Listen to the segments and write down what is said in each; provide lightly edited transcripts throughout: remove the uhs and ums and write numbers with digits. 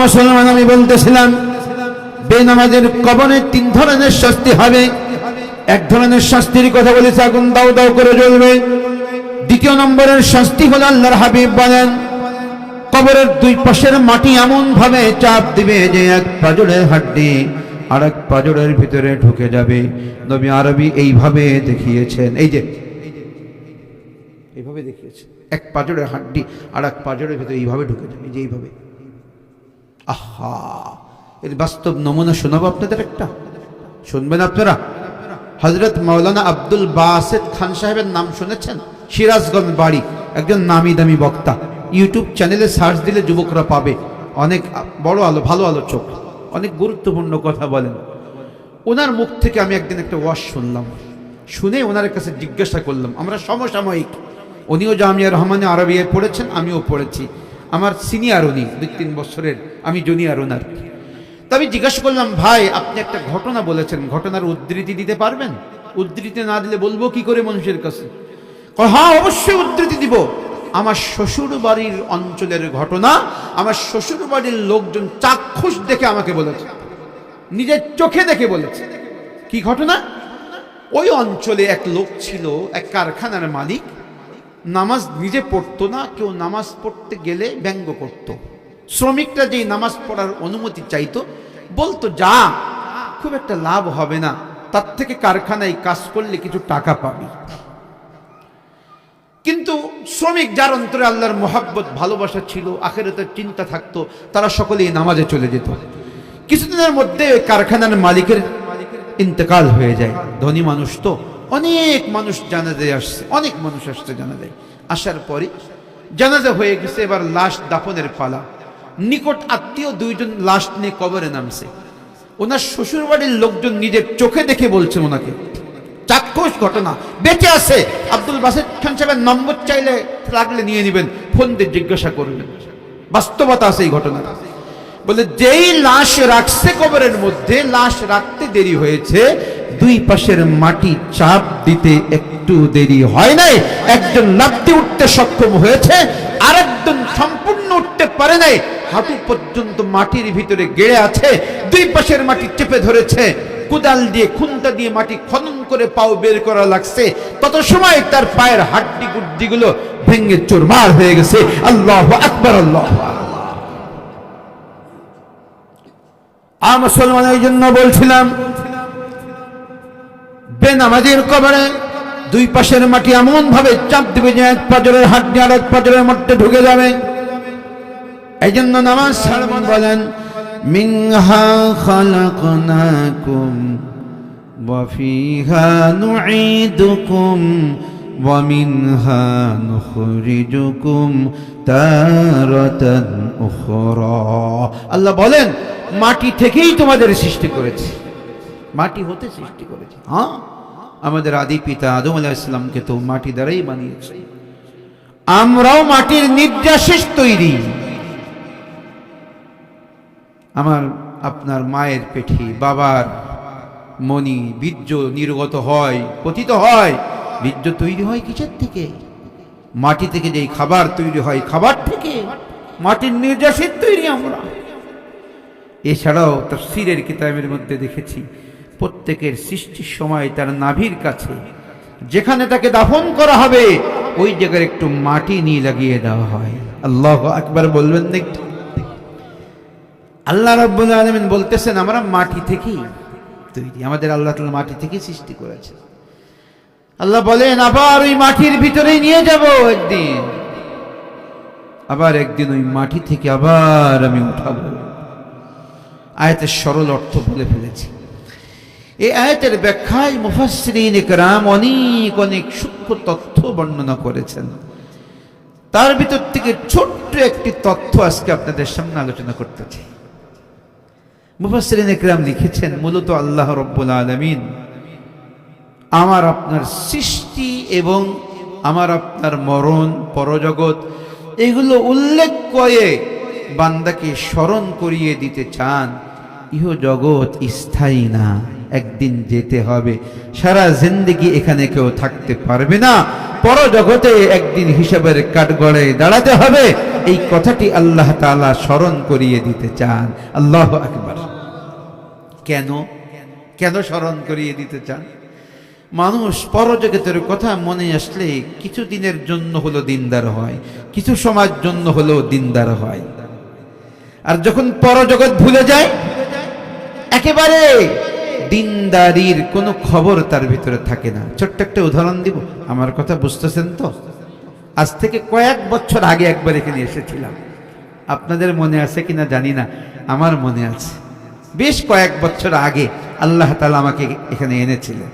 মুসলমান, আমি বলতেছিলাম বেনামাজের কবরে 3 ধরনের শাস্তি হবে। এক ধরনের শাস্তির কথা বলেছে, আগুন দাউ দাউ করে জ্বলবে। দ্বিতীয় নম্বরের শাস্তি হলো আল্লাহর হাবিব বলেন, কবরের 2 পাশের মাটি এমন ভাবে চাপ দিবে যে এক পাঁজরের হাড্ডি আর এক পাঁজরের ভিতরে ঢুকে যাবে। নবী আরবি এইভাবে দেখিয়েছেন, এই যে এইভাবে দেখিয়েছেন, এক পাঁজরের হাড্ডি আর এক পাঁজরের ভিতরে এইভাবে ঢুকে যাবে, যে এইভাবে। আহা, এর বাস্তব নমুনা শোনাবো আপনাদের একটা, শুনবেন আপনারা? হযরত মাওলানা আব্দুল বাসেত খান সাহেবের নাম শুনেছেন? সিরাজগঞ্জ বাড়ি, একজন নামি দামি বক্তা। ইউটিউব চ্যানেলে সার্চ দিলে যুবকরা পাবে। অনেক বড় ভালো আলোচক, অনেক গুরুত্বপূর্ণ কথা বলেন। ওনার মুখ থেকে আমি একদিন একটা ওয়াজ শুনলাম, শুনে ওনার কাছে জিজ্ঞাসা করলাম, আমরা সমসাময়িক, উনিও জামিয়া রহমানে আরবিয়ায় পড়েছেন, আমিও পড়েছি, আমার সিনিয়র উনি 2-3 বছরের, আমি জুনিয়র ওনার। তা আমি জিজ্ঞাসা করলাম, ভাই আপনি একটা ঘটনা বলেছেন, ঘটনার উদ্ধৃতি দিতে পারবেন? উদ্ধৃতি না দিলে বলবো কি করে মানুষের কাছে? হ্যাঁ অবশ্যই উদ্ধৃতি দিব। আমার শ্বশুর বাড়ির অঞ্চলের ঘটনা, আমার শ্বশুর বাড়ির লোকজন চাক্ষুষ দেখে আমাকে বলেছে, নিজের চোখে দেখে বলেছে। কি ঘটনা? ওই অঞ্চলে এক লোক ছিল, এক কারখানার মালিক, নামাজ নিজে পড়তো না, কেউ নামাজ পড়তে গেলে ব্যঙ্গ করত। শ্রমিকরা যেই নামাজ পড়ার অনুমতি চাইতো, বলতো যা, খুব একটা লাভ হবে না, তার থেকে কারখানায় কাজ করলে কিছু টাকা পাবি। কিন্তু শ্রমিক যার অন্তরে আল্লাহর মোহাব্বত ভালোবাসা ছিল, আখিরাতের চিন্তা থাকতো, তারা সকলেই নামাজে চলে যেত। কিছুদিনের মধ্যে ওই কারখানার মালিকের ইন্তেকাল হয়ে যায়। ধনী মানুষ তো, অনেক মানুষ জানাজায় আসছে, অনেক মানুষ আসছে জানাজায়। আসার পরে জানাজা হয়ে গেছে, এবার লাশ দাফনের পালা। নিকট আত্মীয় 2 জন লাশ নিয়ে কবরে নামছে। ওনার শ্বশুর বাড়ির লোকজন নিজের চোখে দেখে বলছে ওনাকে, চাক্ষুষ ঘটনা, বেঁচে আছে। আব্দুল বাসেত খান সাহেবের নম্বর চাইলে লাগলে নিয়ে নেবেন, ফোন দিয়ে জিজ্ঞাসা করবেন, বাস্তবতা আছে এই ঘটনা। বলে যেই লাশ রাখছে কবরের মধ্যে, লাশ রাখতে দেরি হয়েছে, 2 পাশের মাটি চাপ দিতে একটু দেরি হয় নাই। একজন লাফতে উঠতে সক্ষম হয়েছে, আরেকজন সম্পূর্ণ উঠতে পারে নাই, হাঁটু পর্যন্ত মাটির ভিতরে গেড়ে আছে। 2 পাশের মাটি চেপে ধরেছে, কোদাল দিয়ে খুন্তা দিয়ে মাটি খনন করে পাও বের করা লাগছে। তত সময় তার পায়ের হাড্ডি গুড্ডিগুলো ভেঙে চুরমার হয়ে গেছে। আল্লাহু আকবার, আল্লাহু আকবার। মুসলমান, এই জন্য বলছিলাম বেনামাজির কবরে 2 পাশের মাটি এমন ভাবে চাপ দিবে যে এক পাঁজরের হাড্ডি আর এক পাঁজরের মধ্যে ঢুকে যাবে। এই জন্য নামাজ ছাড়বেন। বলেন, মিনহা খালাকনাকুম ওয়া ফিহা নুঈদুকুম ওয়া মিনহা নুখরিজুকুম তারাতান উখরা। আল্লাহ বলেন, মাটি থেকেই তোমাদের সৃষ্টি করেছে, মাটি হতে সৃষ্টি করেছে। হ্যাঁ, আমাদের আদি পিতা আদম আলাইহিস সালামকে তো মাটি দ্বারাই বানিয়েছে। আমরাও মাটির নির্যাসে তৈরি। আমার আপনার মায়ের পেটে বাবার মনি বীর্য নির্গত হয়, পতিত হয়। বীর্য তৈরি হয় কিসের থেকে? মাটি থেকে। যেই খাবার তৈরি হয়, খাবার থেকে, মাটির নির্যাসে তৈরি আমরা। এছাড়াও তাফসীরের কিতাবের মধ্যে দেখেছি, প্রত্যেকের সৃষ্টির সময় তার নাভির কাছে যেখানে তাকে দাফন করা হবে, ওই জায়গায় একটু মাটি নিয়ে লাগিয়ে দেওয়া হয়। আল্লাহু আকবার বলবেন দেখতে। আল্লাহ রাব্বুল আলামিন বলতেছেন, আমরা মাটি থেকেই তৈরি, আমাদের আল্লাহ তাআলা মাটি থেকে সৃষ্টি করেছে। আল্লাহ বলেন, আবার ওই মাটির ভিতরেই নিয়ে যাব একদিন, আবার একদিন ওই মাটি থেকে আবার আমি উঠাবো। আয়াতের সরল অর্থ বলে ফেলেছি। এই আয়াতের ব্যাখ্যায় মুফাসসিরিন ইকরাম অনেক অনেক সূক্ষ্ম তথ্য বর্ণনা করেছেন। তার ভিতর থেকে ছোট্ট একটি তথ্য আজকে আপনাদের সামনে আলোচনা করতেছি। মুফাসসিরিন ইকরাম লিখেছেন, মূলত আল্লাহ রাব্বুল আলামিন আমার আপনার সৃষ্টি এবং আমার আপনার মরণ, পরজগৎ, এগুলো উল্লেখ করে বান্দাকে স্মরণ করিয়ে দিতে চান, ইহ জগৎ স্থায়ী না, একদিন যেতে হবে, সারা জিন্দেগি এখানে কেউ থাকতে পারবে না। পরজগতে একদিন হিসাবের কাঠগড়ায় দাঁড়াতে হবে, এই কথাটি আল্লাহ তাআলা স্মরণ করিয়ে দিতে চান। আল্লাহু আকবার। কেন কেন স্মরণ করিয়ে দিতে চান? মানুষ পরজগতের কথা মনে আসলে কিছু দিনের জন্য হলো দিনদার হয়, কিছু সময়ের জন্য হলো দিনদার হয়, আর যখন পরজগৎ ভুলে যায় একেবারে দিনদারির কোনো খবর তার ভিতরে থাকে না। ছোট্ট একটা উদাহরণ দিব, আমার কথা বুঝতেছেন তো? আজ থেকে কয়েক বছর আগে একবার এখানে এসেছিলাম, আপনাদের মনে আছে কিনা জানি না, আমার মনে আছে। বেশ কয়েক বছর আগে আল্লাহ তাআলা আমাকে এখানে এনেছিলেন।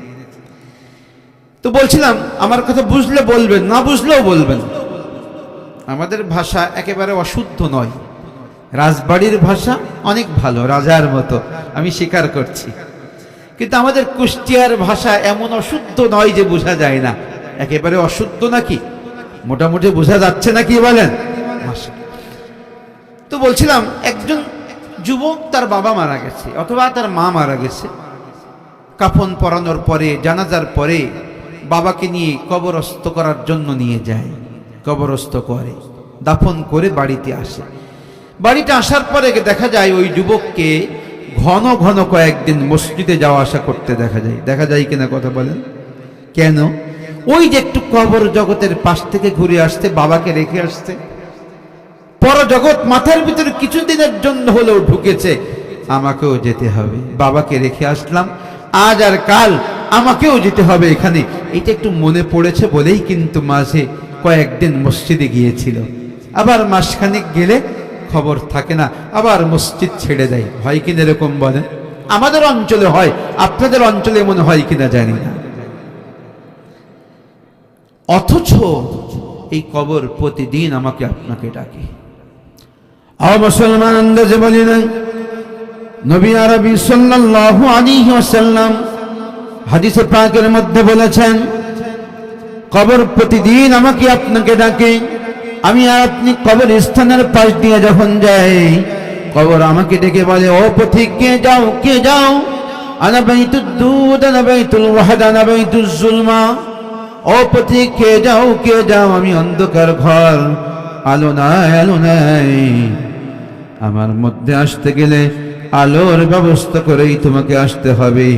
তো বলছিলাম আমার কথা বুঝলে বলবেন, না বুঝলেও বলবেন। আমাদের ভাষা একেবারে অশুদ্ধ নয়, রাজবাড়ির ভাষা অনেক ভালো, রাজার মতো, আমি স্বীকার করছি। কিন্তু আমাদের কুষ্টিয়ার ভাষা এমন অশুদ্ধ নয় যে বোঝা যায় না। একেবারে অশুদ্ধ নাকি? মোটামুটি বোঝা যাচ্ছে নাকি বলেন? তো বলছিলাম একজন যুবক, তার বাবা মারা গেছে অথবা তার মা মারা গেছে, কাফন পরানোর পরে, জানাজার পরে বাবাকে নিয়ে কবরস্থ করার জন্য নিয়ে যায়, কবরস্থ করে, দাফন করে বাড়িতে আসে। বাড়িতে আসার পরে দেখা যায় ওই যুবককে ঘন ঘন কয়েকদিন মসজিদে যাওয়া আসা করতে দেখা যায় কিনা কথা বলেন? কেন? ওই যে একটু কবর জগতের পাশ থেকে ঘুরে আসতে, বাবাকে রেখে আসতে, পরজগৎ মাথার ভিতরে কিছুদিনের জন্য হলেও ঢুকেছে, আমাকেও যেতে হবে, বাবাকে রেখে আসলাম, আজ আর কাল আমাকেও যেতে হবে এখানে, এটা একটু মনে পড়েছে বলেই কিন্তু মাঝে কয়েকদিন মসজিদে গিয়েছিল। আবার মাসখানেক গেলে খবর থাকে না, আবার মসজিদ ছেড়ে দেয়। হয় কিনা এরকম বলেন? আমাদের অঞ্চলে হয়, আপনাদের অঞ্চলে মনে হয় কিনা জানি না। অথচ এই কবর প্রতিদিন আমাকে আপনাকে ডাকে। মুসলমান আন্দাজে বলি না, নবী আরবি সাল্লাল্লাহু আলাইহি ওয়াসাল্লাম হাদিসে পাকের মধ্যে বলেছেন, কবর প্রতিদিন আমাকে আপনাকে ডাকে। আমি আর আপনি কবর স্থানের পাশ দিয়ে যখন যাই, কবর আমাকে ডেকে বলে, ও পথিক, কে যাও, কে যাও? আনা বাইতুদ দুদ, আনা বাইতুল ওয়াহদ, আনা বাইতুজ জুলমা। ও পথিক, কে যাও, কে যাও? আমি অন্ধকার ঘর, আলো নাই, আলো নাই। আমার মধ্যে আসতে গেলে আলোর ব্যবস্থা করেই তোমাকে আসতে হবে।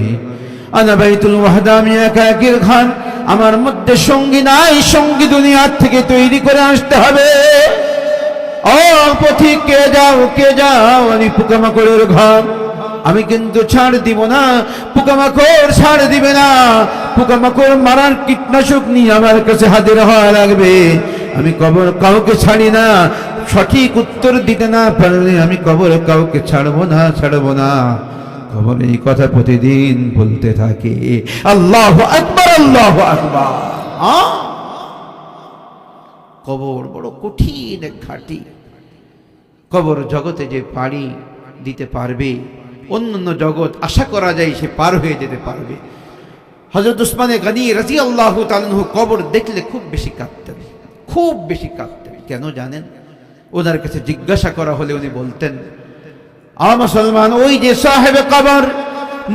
আনা বাইতুল ওয়াহদ, আমি একাকীর ঘর, আমার মধ্যে সঙ্গী নাই, সঙ্গী দুনিয়ার থেকে তৈরি করে আসতে হবে। ও পথিক, কে যাও, কে যাও? আমি পোকামাকড়ের ঘর, আমি কিন্তু ছাড় দিব না, পোকামাকড় ছাড় দিবে না। পোকামাকড় মারার কীটনাশক নিয়ে আমার কাছে হাজির হওয়া লাগবে। আমি কবর কাউকে ছাড়ি না, সঠিক উত্তর দিতে না পারলে আমি কবর কাউকে ছাড়বো না, ছাড়বো না। কবর এই কথা প্রতিদিন বলতে থাকে। আল্লাহু আকবার, আল্লাহু আকবার। কবর বড় কঠিন ঘাটি। কবর জগতে যে পাড়ি দিতে পারবে, অন্যান্য জগৎ আশা করা যায় সে পার হয়ে যেতে পারবে। হযরত উসমানে গনি রাদিয়াল্লাহু তাআলা আনহু কবর দেখলে খুব বেশি কাঁদতেন, খুব বেশি কাঁদতেন। কেন জানেন? ওনার কাছে জিজ্ঞাসা করা হলে উনি বলতেন, মুসলমান, ওই যে সাহেবে কবর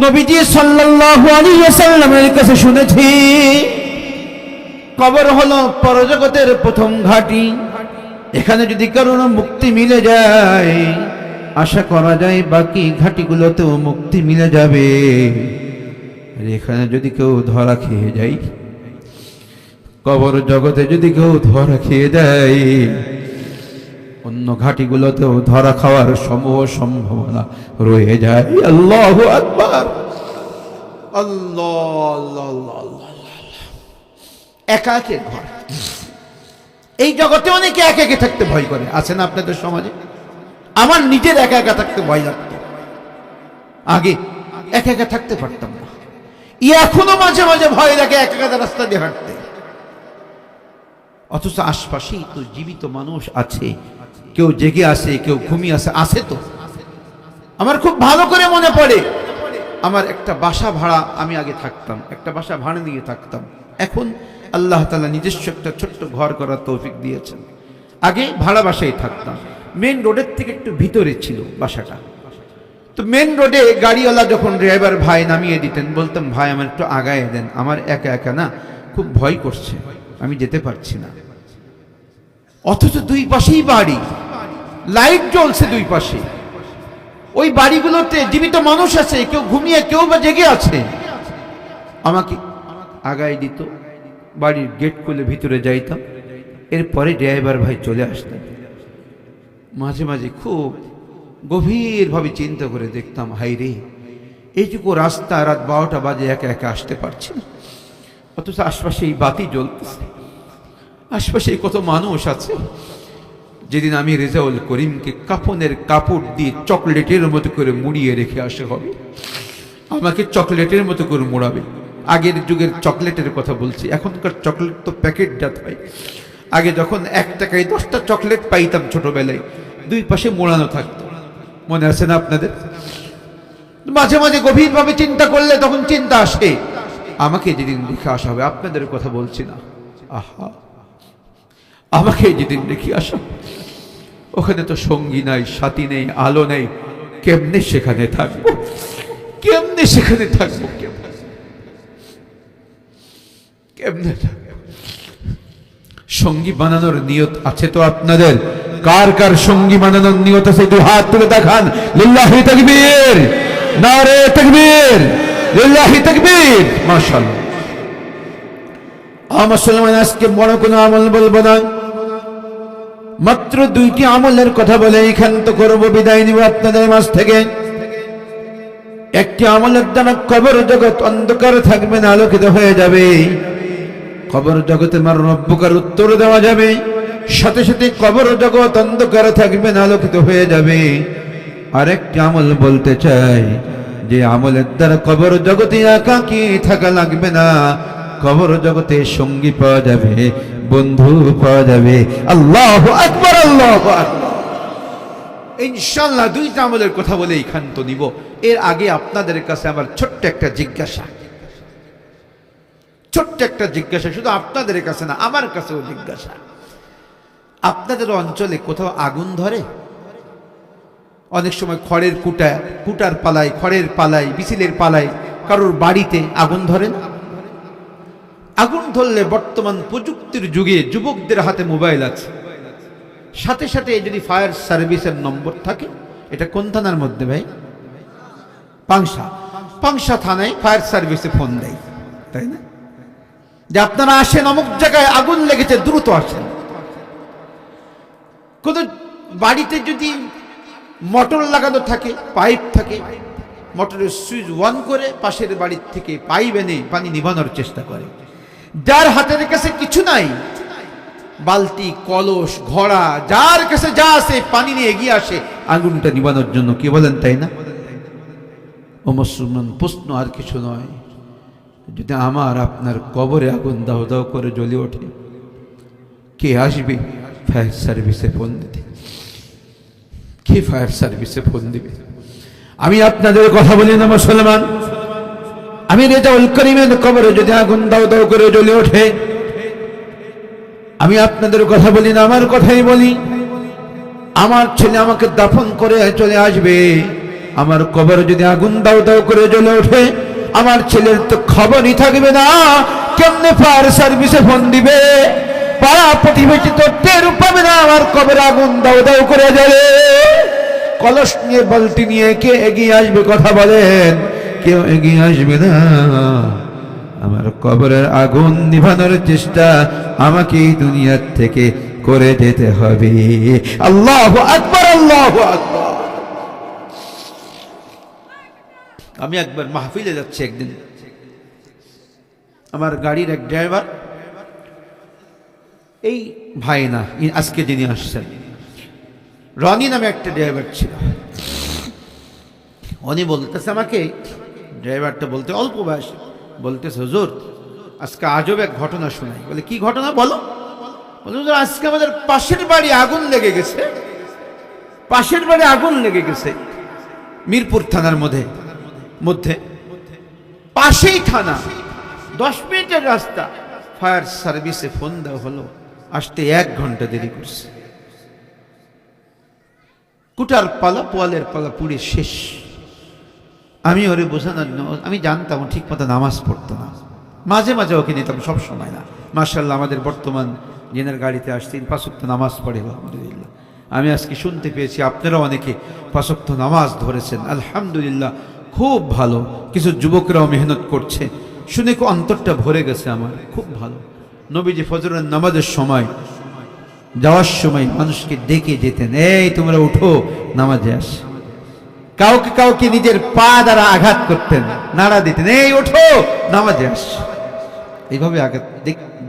নবীজি সাল্লাল্লাহু আলাইহি ওয়াসাল্লামের কাছে শুনেছি, কবর হলো পরজগতের প্রথম ঘাঁটি। এখানে যদি কারোর মুক্তি মিলে যায়, আশা করা যায় বাকি ঘাঁটিগুলোতেও মুক্তি মিলে যাবে। আর এখানে যদি কেউ ধরা খেয়ে যায়, কবর জগতে যদি কেউ ধরা খেয়ে যায়, অন্য ঘাটিগুলোতেও ধরা খাওয়ার সমূহ সম্ভাবনা রয়ে যায়। আল্লাহু আকবার, আল্লাহ। একাকে ঘর, এই জগতে অনেকে একা একা থাকতে ভয় করে, আছে না আপনাদের সমাজে? আমার নিজের একা একা থাকতে ভয় লাগতো, আগে একা একা থাকতে পারতাম না। এখনো মাঝে মাঝে ভয় লাগে একা একা রাস্তা দিয়ে হাঁটতে। অথচ আশপাশেই তো জীবিত মানুষ আছে, কেউ জেগে আসে, কেউ ঘুমিয়ে আসে তো। আমার খুব ভালো করে মনে পড়ে, আমার একটা বাসা ভাড়া, আমি আগে থাকতাম, একটা বাসা ভাড়া নিয়ে থাকতাম। এখন আল্লাহ তাআলা নিজস্ব একটা ছোট্ট ঘর করার তৌফিক দিয়েছেন। আগে ভাড়া বাসায় থাকতাম, মেন রোডের থেকে একটু ভিতরে ছিল বাসাটা। তো মেন রোডে গাড়িওয়ালা যখন ড্রাইভার ভাই নামিয়ে দিতেন, বলতাম, ভাই আমার একটু আগায় দেন, আমার একা একা না খুব ভয় করছে, আমি যেতে পারছি না। অথচ দুই পাশেই বাড়ি, লাইট জ্বলছে দুই পাশে, ওই বাড়িগুলোতে জীবিত মানুষ আছে, কেউ ঘুমিয়ে কেউ বা জেগে আছে। আমাকে আগায় দিত, বাড়ির গেট খুলে ভিতরে যাইতাম, এরপরে ড্রাইভার ভাই চলে আসতেন। মাঝে মাঝে খুব গভীরভাবে চিন্তা করে দেখতাম, হাই রে, এইটুকু রাস্তা রাত 12টা বাজে একা একা আসতে পারছি না, অথচ আশপাশে এই বাতি জ্বলতেছে, আশপাশে কত মানুষ আছে। যেদিন আমি রেজাউল করিমকে কাফনের কাপড় দিয়ে চকলেটের মতো করে মুড়িয়ে রেখে আসা হবে, আমাকে চকলেটের মতো করে মোড়াবে। আগের যুগের চকলেটের কথা বলছি, এখনকার চকলেট তো প্যাকেটজাত হয়। আগে যখন 1 টাকায় 10টা চকলেট পাইতাম ছোটবেলায়, দুই পাশে মোড়ানো থাকতো, মনে আছে না আপনাদের? মাঝে মাঝে গভীরভাবে চিন্তা করলে তখন চিন্তা আসে, আমাকে যেদিন রেখে আসা হবে, আপনাদের কথা বলছি না, আহা, আমাকে যেদিন রেখে আসা, ওখানে তো সঙ্গী নাই, সাথী নেই, আলো নেই, কেমনে সেখানে থাকবো, কেমনে সেখানে থাকবো, কেমনে থাকবো? সঙ্গী বানানোর নিয়ত আছে তো আপনাদের? কার কার সঙ্গী বানানোর নিয়ত আছে? দুই হাত তুলে দেখান। লিল্লাহি তাকবীর, নারে তাকবীর, লিল্লাহি তাকবীর। মাশাআল্লাহ। মুসলমান, আজকে বড় কোনো আমল বলবো না, মাত্র 2টি আমলের কথা বলে এখান তো করবো, বিদায় নিব আপনাদের মাঝ থেকে। একটি আমলের দ্বারা কবর জগৎ অন্ধকার থাকবে না, আলোকিত হয়ে যাবে। কবর জগতে মার রব্বুকার উত্তর দেওয়া যাবে, সাথে সাথে কবর জগৎ অন্ধকার থাকবে না, আলোকিত হয়ে যাবে। আরেকটি আমল বলতে চাই, যে আমলের দ্বারা কবর জগতে একাকী থাকা লাগবে না, কবর জগতে সঙ্গী পাওয়া যাবে, বন্ধু পাওয়া যাবে। আল্লাহু আকবার, আল্লাহু আকবার। ইনশাআল্লাহ 2টা আমলের কথা বলে এইখান তো নিব। এর আগে আপনাদের কাছে আমার ছোট্ট একটা জিজ্ঞাসা, ছোট্ট একটা জিজ্ঞাসা, শুধু আপনাদের কাছে না, আমার কাছেও জিজ্ঞাসা। আপনাদের অঞ্চলে কোথাও আগুন ধরে? অনেক সময় খড়ের কুটার পালায়, খড়ের পালায়, বিচিলের পালায় কারোর বাড়িতে আগুন ধরে না? আগুন ধরলে বর্তমান প্রযুক্তির যুগে যুবকদের হাতে মোবাইল আছে, সাথে সাথে যদি ফায়ার সার্ভিসের নম্বর থাকে, এটা কোন থানার মধ্যে ভাই? পাংশা থানায় ফায়ার সার্ভিসে ফোন দেয়, তাই না? যে আপনারা আসেন, অমুক জায়গায় আগুন লেগেছে, দ্রুত আসেন। কোন বাড়িতে যদি মোটর লাগানো থাকে, পাইপ থাকে, মোটরের সুইচ অন করে পাশের বাড়ির থেকে পাইপ এনে পানি নিভানোর চেষ্টা করে। যার হাতের কাছে কিছু নাই, বালতি, কলস, ঘড়া, যার কাছে যা আছে, পানি নিয়ে এগিয়ে আসে আগুনটা নিভানোর জন্য। কি বলেন, তাই না? ও মুসলমান, প্রশ্ন আর কিছু নয়, যদি আমার আপনার কবরে আগুন দাও দাও করে জ্বলে ওঠে, কে আসবে ফায়ার সার্ভিসে ফোন দিতে? কে ফায়ার সার্ভিসে ফোন দিবে? আমি আপনাদের কথা বলি না মুসলমান, আমি রেজাউল করিমের কবরে যদি আগুন দাও দাও করে জ্বলে ওঠে, আমি আপনাদের কথা বলি না, আমার কথাই বলি। আমার ছেলে আমাকে দাফন করে চলে আসবে, আমার কবরে যদি আগুন দাও দাও করে জ্বলে ওঠে, আমার ছেলের তো খবরই থাকবে না, কেমনে ফায়ার সার্ভিসে ফোন দিবে? পাড়া প্রতিবেশী তো টের পাবে না আমার কবরে আগুন দাও দাও করে জ্বলে। কলস নিয়ে, বালতি নিয়ে কে এগিয়ে আসবে? কথা বলেন, কেউ এগিয়ে আসবে না। আমার কবরের আগুন নিভানোর চেষ্টা আমাকে দুনিয়ার থেকে করে যেতে হবে। আল্লাহু আকবার, আল্লাহু আকবার। আমি একবার মাহফিলে যাচ্ছি, একদিন আমার গাড়ির এক ড্রাইভার, এই ভাই না, আজকে যিনি আসছেন, রনি নামে একটা ড্রাইভার ছিল। উনি বলতেছে আমাকে, ড্রাইভারটা বলতে অল্প বয়স, বলতেছে হুজুর আজকে আজব এক ঘটনা শোনাই। বলে কি ঘটনা বলো? বলে হুজুর আজকে আমাদের পাশের বাড়ি আগুন লেগে গেছে, পাশের বাড়ি আগুন লেগে গেছে, মিরপুর থানার মধ্যে পাশেই থানা, 10 মিনিটের রাস্তা। ফায়ার সার্ভিসে ফোন দেওয়া হলো, আসতে 1 ঘন্টা দেরি করছে। কুটার পালা, পোয়ালের পালা পুড়ে শেষ। আমি ওরে বোঝানোর, আমি জানতাম ঠিক মতো নামাজ পড়তো না, মাঝে মাঝে ওকে নিতাম, সব সময় না, মাশাআল্লাহ আমাদের বর্তমান জেনার গাড়িতে আসছেন, 5 ওয়াক্ত নামাজ পড়ে আলহামদুলিল্লাহ। আমি আজকে শুনতে পেয়েছি আপনারা অনেকে 5 ওয়াক্ত নামাজ ধরেছেন, আলহামদুলিল্লাহ, খুব ভালো। কিছু যুবকরাও মেহনত করছে, শুনে খুব অন্তরটা ভরে গেছে আমার, খুব ভালো। নবীজি ফজরের নামাজের সময় যাওয়ার সময় মানুষকে ডেকে যেতেন, এই তোমরা উঠো নামাজে আস। কাউকে কাউকে নিজের পা দ্বারা আঘাত করতেন, নাড়া দিতেন, এই ওঠো নামাজে আস, এইভাবে আঘাত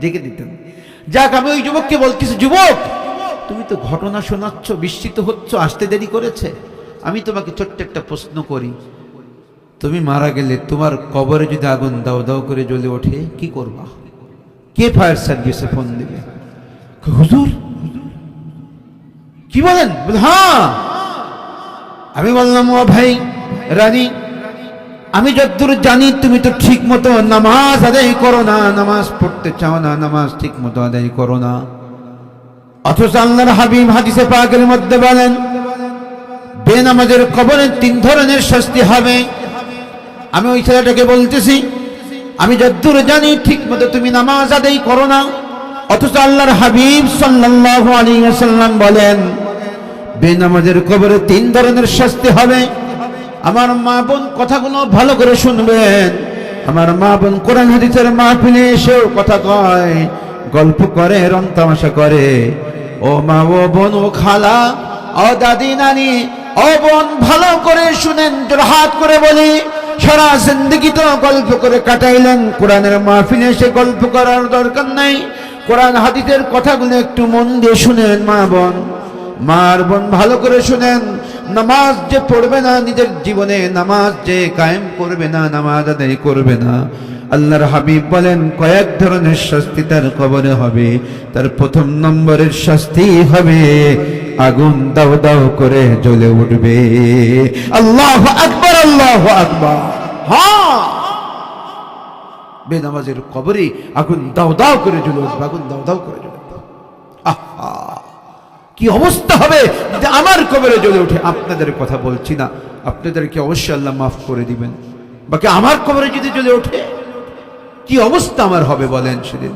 ডেকে দিতেন। যাক, আমি ওই যুবককে বলতেছি, যুবক তুমি তো ঘটনা শোনাচ্ছ, বিস্মিত হচ্ছ, আসতে দেরি করেছে। আমি তোমাকে ছোট্ট একটা প্রশ্ন করি, তুমি মারা গেলে তোমার কবরে যদি আগুন দাও দাও করে জ্বলে ওঠে, কি করবা? কে ফায়ার সার্ভিসে ফোন দিবে? হুজুর কি বলেন? হ্যাঁ। আমি বললাম, ও ভাই রানী, আমি যতদূর জানি তুমি তো ঠিক মতো নামাজ আদায় করো না, নামাজ পড়তে চাও না, নামাজ ঠিক মতো আদায় করো না। অথচ আল্লাহর হাবিব হাদিসে পাকের মধ্যে বলেন, বেনামাজের কবরে 3 ধরনের শাস্তি হবে। আমি ওই ছেলেটাকে বলতেছি, আমি যতদূর জানি ঠিক মতো তুমি নামাজ আদায় করো না, অথচ আল্লাহর হাবিব সাল্লাল্লাহু আলাইহি ওয়াসাল্লাম বলেন, বেনামাজের কবরে 3 ধরনের শাস্তি হবে। আমার মা বোন কথাগুলো ভালো করে শুনবেন। আমার মা বোন কোরআন হাদিসের মাহফিলে এসেও কথা কয়, গল্প করে, রং তামাশা করে। ও মা, ও বোন, ও খালা, ও দাদি, নানি, ও বোন, ভালো করে শুনেন, জোরহাত করে বলি, সারা জিন্দেগি তো গল্প করে কাটাইলেন, কোরআনের মাহফিলে এসে গল্প করার দরকার নাই। কোরআন হাদিসের কথাগুলো একটু মন দিয়ে শুনেন মা বোন। মার বোন ভালো করে শুনেন, নামাজ যে পড়বে না নিজের জীবনে, নামাজ যে কায়েম করবে না, নামাজ আদায় করবে না, আল্লাহর হাবিব বলেন কয়েক ধরনের শাস্তি তার কবরে হবে। তার 1 নম্বরের শাস্তি হবে আগুন দাও দাও করে জ্বলে উঠবে। আল্লাহু আকবার, আল্লাহু আকবার। হ্যাঁ, বেনামাজের কবরে আগুন দাও দাও করে জ্বলে উঠবে, আগুন দাও দাও করে জ্বলে উঠবে। আহা, কি অবস্থা হবে যদি আমার কবরে জ্বলে ওঠে। আপনাদের কথা বলছি না, আপনাদেরকে অবশ্যই আল্লাহ মাফ করে দিবেন। বাকি আমার কবরে যদি জ্বলে ওঠে, কি অবস্থা আমার হবে বলেন সেদিন।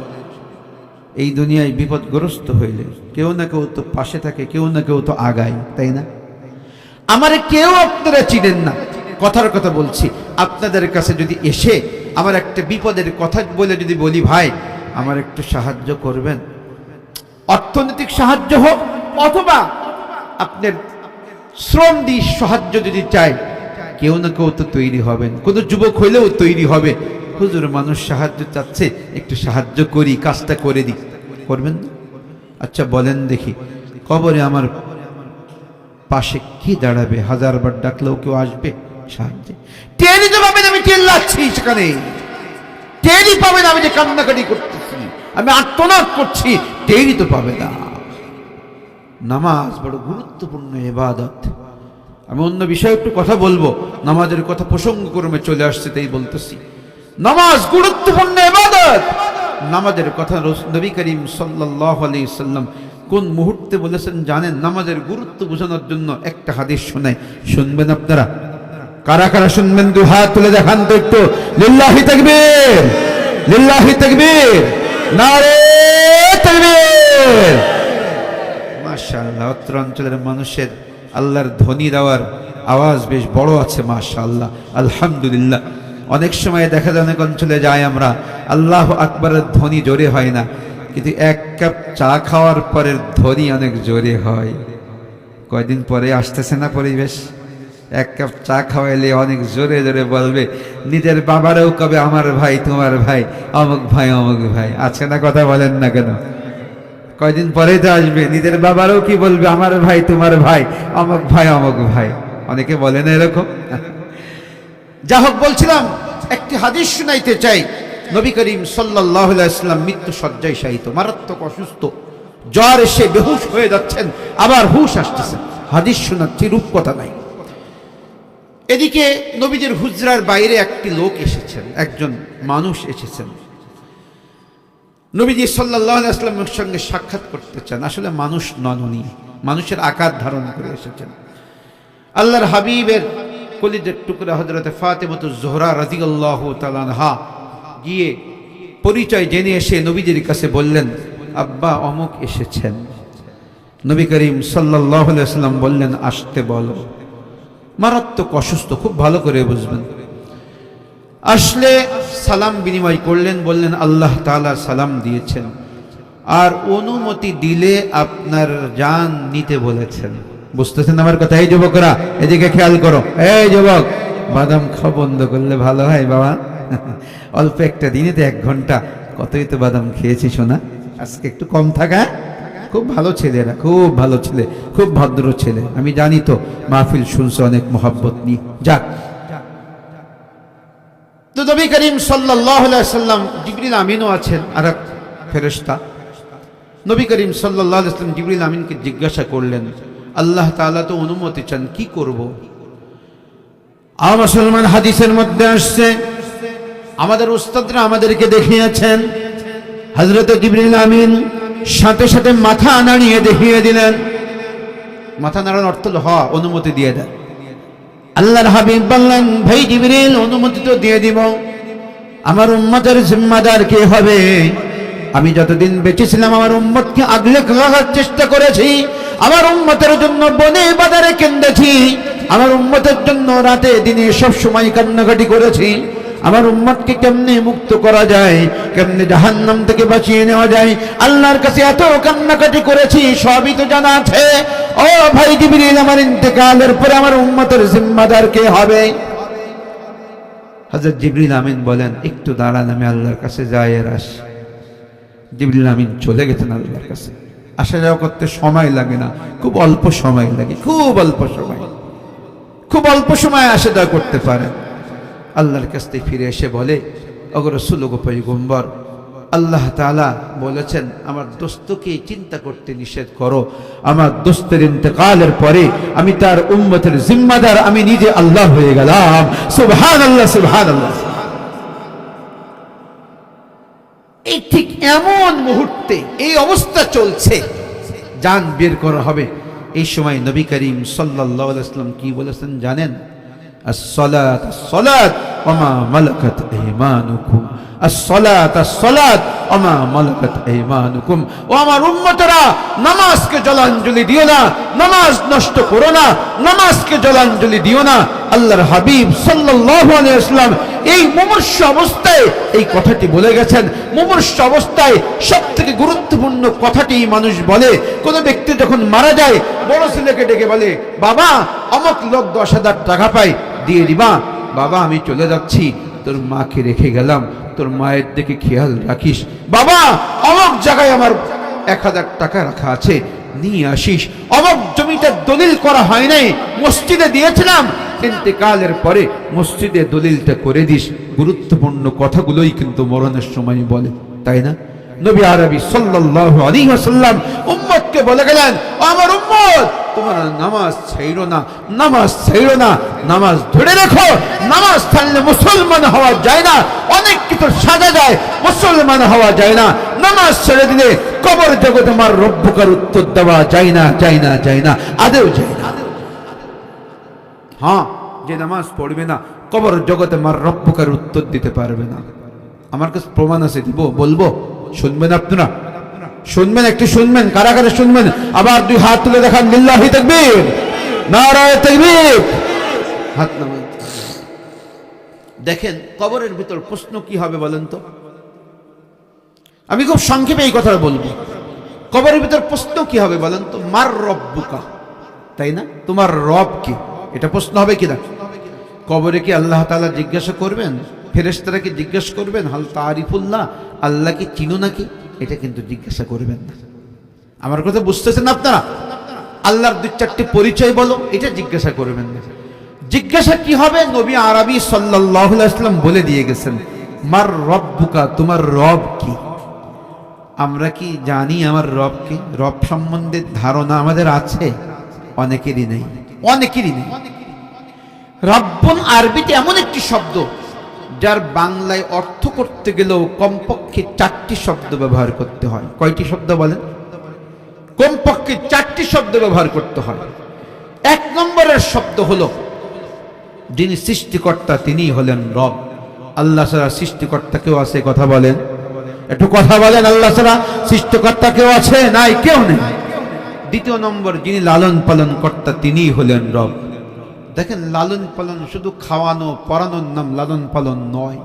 এই দুনিয়ায় বিপদগ্রস্ত হইলে কেউ না কেউ তো পাশে থাকে, কেউ না কেউ তো আগায়, তাই না? আমার কেউ আপনারা চিনেন না, কথার কথা বলছি। আপনাদের কাছে যদি এসে আমার একটা বিপদের কথা বলে যদি বলি, ভাই আমার একটু সাহায্য করবেন, অর্থনৈতিক সাহায্য হোক অথবা আপনার শ্রম দিয়ে সাহায্য যদি চাই, কেউ না কেউ তো তৈরি হবেন। কোনো যুবক হইলেও তৈরি হবে, হুজুর মানুষ সাহায্য চাচ্ছে, একটু সাহায্য করি, কাজটা করে দিই, করবেন? আচ্ছা বলেন দেখি, কবরে আমার পাশে কি দাঁড়াবে? 1000 বার ডাকলেও কেউ আসবে সাহায্যে? টেরই তো পাবেন আমি চিল্লাচ্ছি সেখানে, টেরই পাবেন আমি যে কান্নাকাটি করতেছি, আমি আর্তনাদ করছি, টেরই তো পাবে না। নামাজ বড় গুরুত্বপূর্ণ ইবাদত। আমি অন্য বিষয়ে একটু কথা বলবো, নামাজের কথা প্রসঙ্গক্রমে চলে আসছে তাই বলতেছি। নামাজ গুরুত্বপূর্ণ ইবাদত। নামাজের কথা নবী করিম সাল্লাল্লাহু আলাইহি ওয়াসাল্লাম কোন মুহূর্তে বলেছেন জানেন? নামাজের গুরুত্ব বোঝানোর জন্য একটা হাদিস শোনাই, শুনবেন আপনারা? কারা কারা শুনবেন? 2 হাত তুলে দেখান তো একটু। লিল্লাহি তাকবীর, লিল্লাহি তাকবীর, নারে তাকবীর। মাশাআল্লাহ, অত্র অঞ্চলের মানুষের আল্লাহর ধ্বনি দেওয়ার আওয়াজ বেশ বড় আছে, মাশাআল্লাহ, আলহামদুলিল্লাহ। অনেক সময় দেখা যায় অনেক অঞ্চলে যায় আমরা, আল্লাহু আকবারের ধ্বনি জোরে হয় না, কিন্তু 1 কাপ চা খাওয়ার পরের ধ্বনি অনেক জোরে হয়। কয়দিন পরে আসতেছে না পরিবেশ, 1 কাপ চা খাওয়াইলে অনেক জোরে জোরে বলবে, নিজের বাবারও কবে আমার ভাই, তোমার ভাই, অমুক ভাই, অমুক ভাই। আছে না? কথা বলেন না কেন? কয়দিন পরে তো আসবে, নিজের বাবারও কি বলবে, আমার ভাই, তোমার ভাই, অমুক ভাই, অমুক ভাই। অনেকে বলে না এরকম? যা হোক, বলছিলাম একটি হাদিস শুনাইতে চাই। নবী করিম সাল্লাল্লাহু আলাইহি ওয়াসাল্লাম মৃত্যু শয্যায় শায়িত, মারাত্মক অসুস্থ, জ্বর এসে বেহুশ হয়ে যাচ্ছেন, আবার হুশ আসতেছেন। হাদিস শোনাচ্ছি, রূপকথা নাই। এদিকে নবীজির হুজরার বাইরে একটি লোক এসেছেন, একজন মানুষ এসেছেন, নবীজি সাল্লাল্লাহু আলাইহি ওয়াসাল্লামের সঙ্গে সাক্ষাৎ করতে চান। আসলে মানুষ নন, উনি মানুষের আকার ধারণ করে এসেছেন। আল্লাহর হাবিবের কলিজার টুকরা হযরতে ফাতেমাতুজ জোহরা রাদিয়াল্লাহু তাআলা আনহা গিয়ে পরিচয় জেনে এসে নবীজির কাছে বললেন, আব্বা অমুক এসেছেন। নবী করিম সাল্লাল্লাহু আলাইহি ওয়াসাল্লাম বললেন, আসতে বলো। মারাত্মক অসুস্থ, খুব ভালো করে বুঝবেন। আসলে সালাম বিনিময় করলেন, বললেন আল্লাহ তাআলা সালাম দিয়েছেন, আর অনুমতি দিলে আপনার জান নিতে বলেছেন। বুঝতেছেন আমার কথা? এই যুবকরা এদিকে খেয়াল করো। এই যুবক, বাদাম খাওয়া বন্ধ করলে ভালো হয় বাবা। অল্প একটা দিনে তো 1 ঘন্টা কতই তো বাদাম খেয়েছি শোনা। আজকে একটু কম থাকা। খুব ভালো ছেলেরা, খুব ভালো ছেলে, খুব ভদ্র ছেলে। আমি জানি তো মাহফিল শুনছে অনেক মোহাব্বত নিয়ে। যাক, তো নবী করিম সাল্লাল্লাহু আলাইহি ওয়াসাল্লাম, জিবরিল আমিনও আছেন আর এক ফেরেশতা। নবী করিম সাল্লাল্লাহু আলাইহি ওয়াসাল্লাম জিবরিল আমিনকে জিজ্ঞাসা করলেন, আল্লাহ তাআলা তো অনুমতি চান, কি করব? মুসলমান, হাদিসের মধ্যে আসছে, আমাদের উস্তাদরা আমাদেরকে দেখিয়েছেন, হযরত জিবরিল আমিন সাথে সাথে মাথা নাড়িয়ে দেখিয়ে দিলেন। মাথা নাড়ানোর অর্থ হলো হ্যাঁ, অনুমতি দিয়ে দেন। আল্লাহর হাবিব বললেন, ভাই জিবরিল, অনুমতি তো দিয়ে দিব, আমার উম্মতের জিম্মাদার কে হবে? আমি যতদিন বেঁচে ছিলাম আমার উম্মতকে আগলে রাখার চেষ্টা করেছি, আমার উম্মতের জন্য বনে বাজারে কেন্দেছি, আমার উম্মতের জন্য রাতে দিনে সব সময় কান্নাকাটি করেছি। আমার উম্মতকে কেমনে মুক্ত করা যায়, কেমনে জাহান্নাম থেকে বাঁচিয়ে নেওয়া যায়, আল্লাহর কাছে এত কান্নাকাটি করেছি, সবই তো জানা আছে। ও ভাই জিবরিল, আমার ইন্তেকালের পরে আমার উম্মতের জিম্মাদার কে হবে? হযরত জিবরিল আমিন বলেন, একটু দাঁড়ান, আমি আল্লাহর কাছে যাই আর আসি। জিবরিল আমিন চলে গেছেন আল্লাহর কাছে। আসা যাওয়া করতে সময় লাগে না, খুব অল্প সময় লাগে, খুব অল্প সময়, খুব অল্প সময় আসা যাওয়া করতে পারেন। আল্লাহর কাছ থেকে ফিরে এসে বলে, ওগো রাসূল, ওগো পয়গম্বর, আল্লাহ তাআলা বলেছেন আমার দোস্তকে চিন্তা করতে নিষেধ করো। আমার দোস্তের ইন্তেকালের পরে আমি তার উম্মতের জিম্মাদার, আমি নিজে আল্লাহ হয়ে গেলাম। সুবহানাল্লাহ, সুবহানাল্লাহ। এই ঠিক এমন মুহূর্তে এই অবস্থা চলছে, জান বের করা হবে, এই সময় নবী করিম সাল্লাল্লাহু আলাইহি ওয়াসাল্লাম কি বলেছেন জানেন? as-salat as-salat wa ma malakat aymanukum, as-salat as-salat wa ma malakat aymanukum। ও আমার উম্মতরা, নামাজকে জলাঞ্জলি দিও না, নামাজ নষ্ট করো না, নামাজকে জলাঞ্জলি দিও না। আল্লাহর হাবিব সাল্লাল্লাহু আলাইহি ওয়াসাল্লাম এই মুমূর্ষ অবস্থায় এই কথাটি বলে গেছেন। মুমূর্ষ অবস্থায় সবথেকে গুরুত্বপূর্ণ কথাটি মানুষ বলে, কোন ব্যক্তি যখন মারা যায়, বড় ছেলেকে ডেকে বলে, বাবা অমুক লোক 10,000 টাকা পায়, দিয়ে দিবা? বাবা আমি চলে যাচ্ছি, তোর মাকে রেখে গেলাম, তোর মায়ের দিকে খেয়াল রাখিস। বাবা অমুক জায়গায় আমার 1,000 টাকা রাখা আছে, নিয়ে আসিস। অমুক জমিটা দলিল করা হয় নাই, মসজিদে দিয়েছিলাম, ইন্তেকালের পরে মসজিদে দলিলটা করে দিস। গুরুত্বপূর্ণ কথাগুলোই কিন্তু মরণের সময় বলে, তাই না? নবী আরবি সাল্লাল্লাহু আলাইহি ওয়াসাল্লাম উম্মতকে বলে গেলেন, আমার উম্মত, তোমরা নামাজ ছাইরো না, নামাজ ছাইরো না, নামাজ ধরে রাখো। নামাজ ছাড়লে মুসলমান হওয়া যায় না, অনেক কিছু সাজা যায়, মুসলমান হওয়া যায় না। নামাজ ছেড়ে দিলে কবর জগতে আমার রব্বুকার উত্তর দেওয়া যায় না, যায় না, যায় না, আদেও যায় না। হ্যাঁ, যে নামাজ পড়বে না কবর জগতে আমার রব্বুকার উত্তর দিতে পারবে না। আমার কাছে প্রমাণ আছে, দিব, বলবো, শুনবেন আপনারা? শুনবেন, একটু শুনবেন, কারা কারা শুনবেন? আবার 2 হাত তুলে দেখান, লিল্লাহি তাকবীর, নারায়ে তাকবীর, হাত নামান। দেখেন কবরের ভিতর প্রশ্ন কি হবে বলেন তো? আমি খুব সংক্ষেপে এই কথাটা বলবো। কবরের ভিতর প্রশ্ন কি হবে বলেন তো? মার রব্বুকা, তাই না? তোমার রব কি, এটা প্রশ্ন হবে কিনা? কবরে কি আল্লাহ তাআলা জিজ্ঞাসা করবেন? ফেরেশতারা কি জিজ্ঞাসা করবেন হাল তারিফুল্লাহ, আল্লাহ কি চিনো নাকি? এটা কিন্তু জিজ্ঞাসা করবেন না। আমার কথা বুঝতেছেন আপনারা? আল্লাহর 2-4টি পরিচয় বলো, এটা জিজ্ঞাসা করবেন না। জিজ্ঞাসা কি হবে? নবী আরবি সাল্লাল্লাহু আলাইহি ওয়াসাল্লাম বলে দিয়ে গেছেন, মার রব্বুকা, তোমার রব কি? আমরা কি জানি আমার রব কি? রব সম্বন্ধে ধারণা আমাদের আছে? অনেকেরই নেই, অনেকেরই নেই। রব্বুন আরবিতে এমন একটি শব্দ যার বাংলায় অর্থ করতে গেলেও কমপক্ষে 4টি শব্দ ব্যবহার করতে হয়। কয়টি শব্দ বলেন? কমপক্ষে 4টি শব্দ ব্যবহার করতে হয়। 1 নম্বরের শব্দ হলো, যিনি সৃষ্টিকর্তা তিনিই হলেন রব। আল্লাহ ছাড়া সৃষ্টিকর্তা কেউ আছে? কথা বলেন। একটু কথা বলেন, আল্লাহ ছাড়া সৃষ্টিকর্তা কেউ আছে? নাই, কেউ নেই। দ্বিতীয় নম্বর, যিনি লালন পালন কর্তা তিনিই হলেন রব। দেখেন, লালন পালন শুধু খাওয়ানো পরানোর নাম লালন পালন নয়।